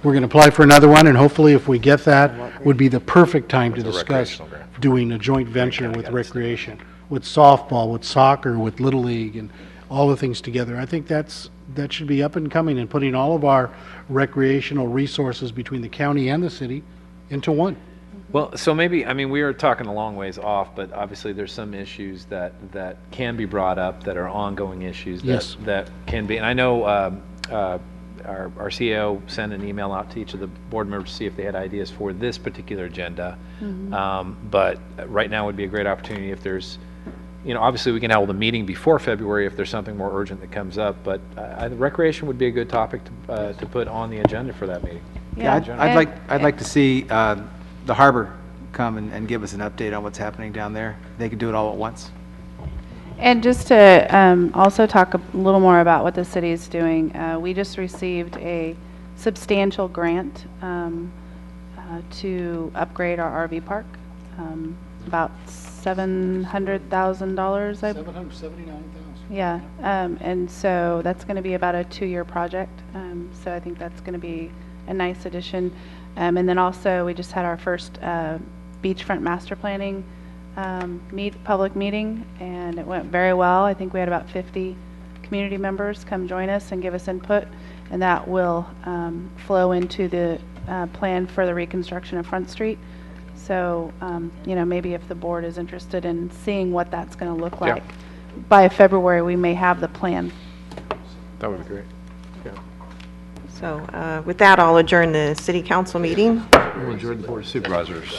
We're going to apply for another one, and hopefully if we get that, would be the perfect time to discuss doing a joint venture with recreation, with softball, with soccer, with Little League, and all the things together. I think that should be up and coming, and putting all of our recreational resources between the county and the city into one. Well, so maybe, I mean, we are talking a long ways off, but obviously there's some issues that can be brought up that are ongoing issues Yes. that can be, and I know our CEO sent an email out to each of the board members to see if they had ideas for this particular agenda. But right now would be a great opportunity if there's, obviously we can hold a meeting before February if there's something more urgent that comes up, but recreation would be a good topic to put on the agenda for that meeting. Yeah, I'd like to see the harbor come and give us an update on what's happening down there. They could do it all at once. And just to also talk a little more about what the city is doing, we just received a substantial grant to upgrade our RV park, about $700,000. $779,000. Yeah, and so that's going to be about a 2-year project. So I think that's going to be a nice addition. And then also we just had our first beachfront master planning public meeting, and it went very well. I think we had about 50 community members come join us and give us input, and that will flow into the plan for the reconstruction of Front Street. So, maybe if the board is interested in seeing what that's going to look like, by February we may have the plan. That would be great. So with that, I'll adjourn the city council meeting. We'll adjourn the board of supervisors.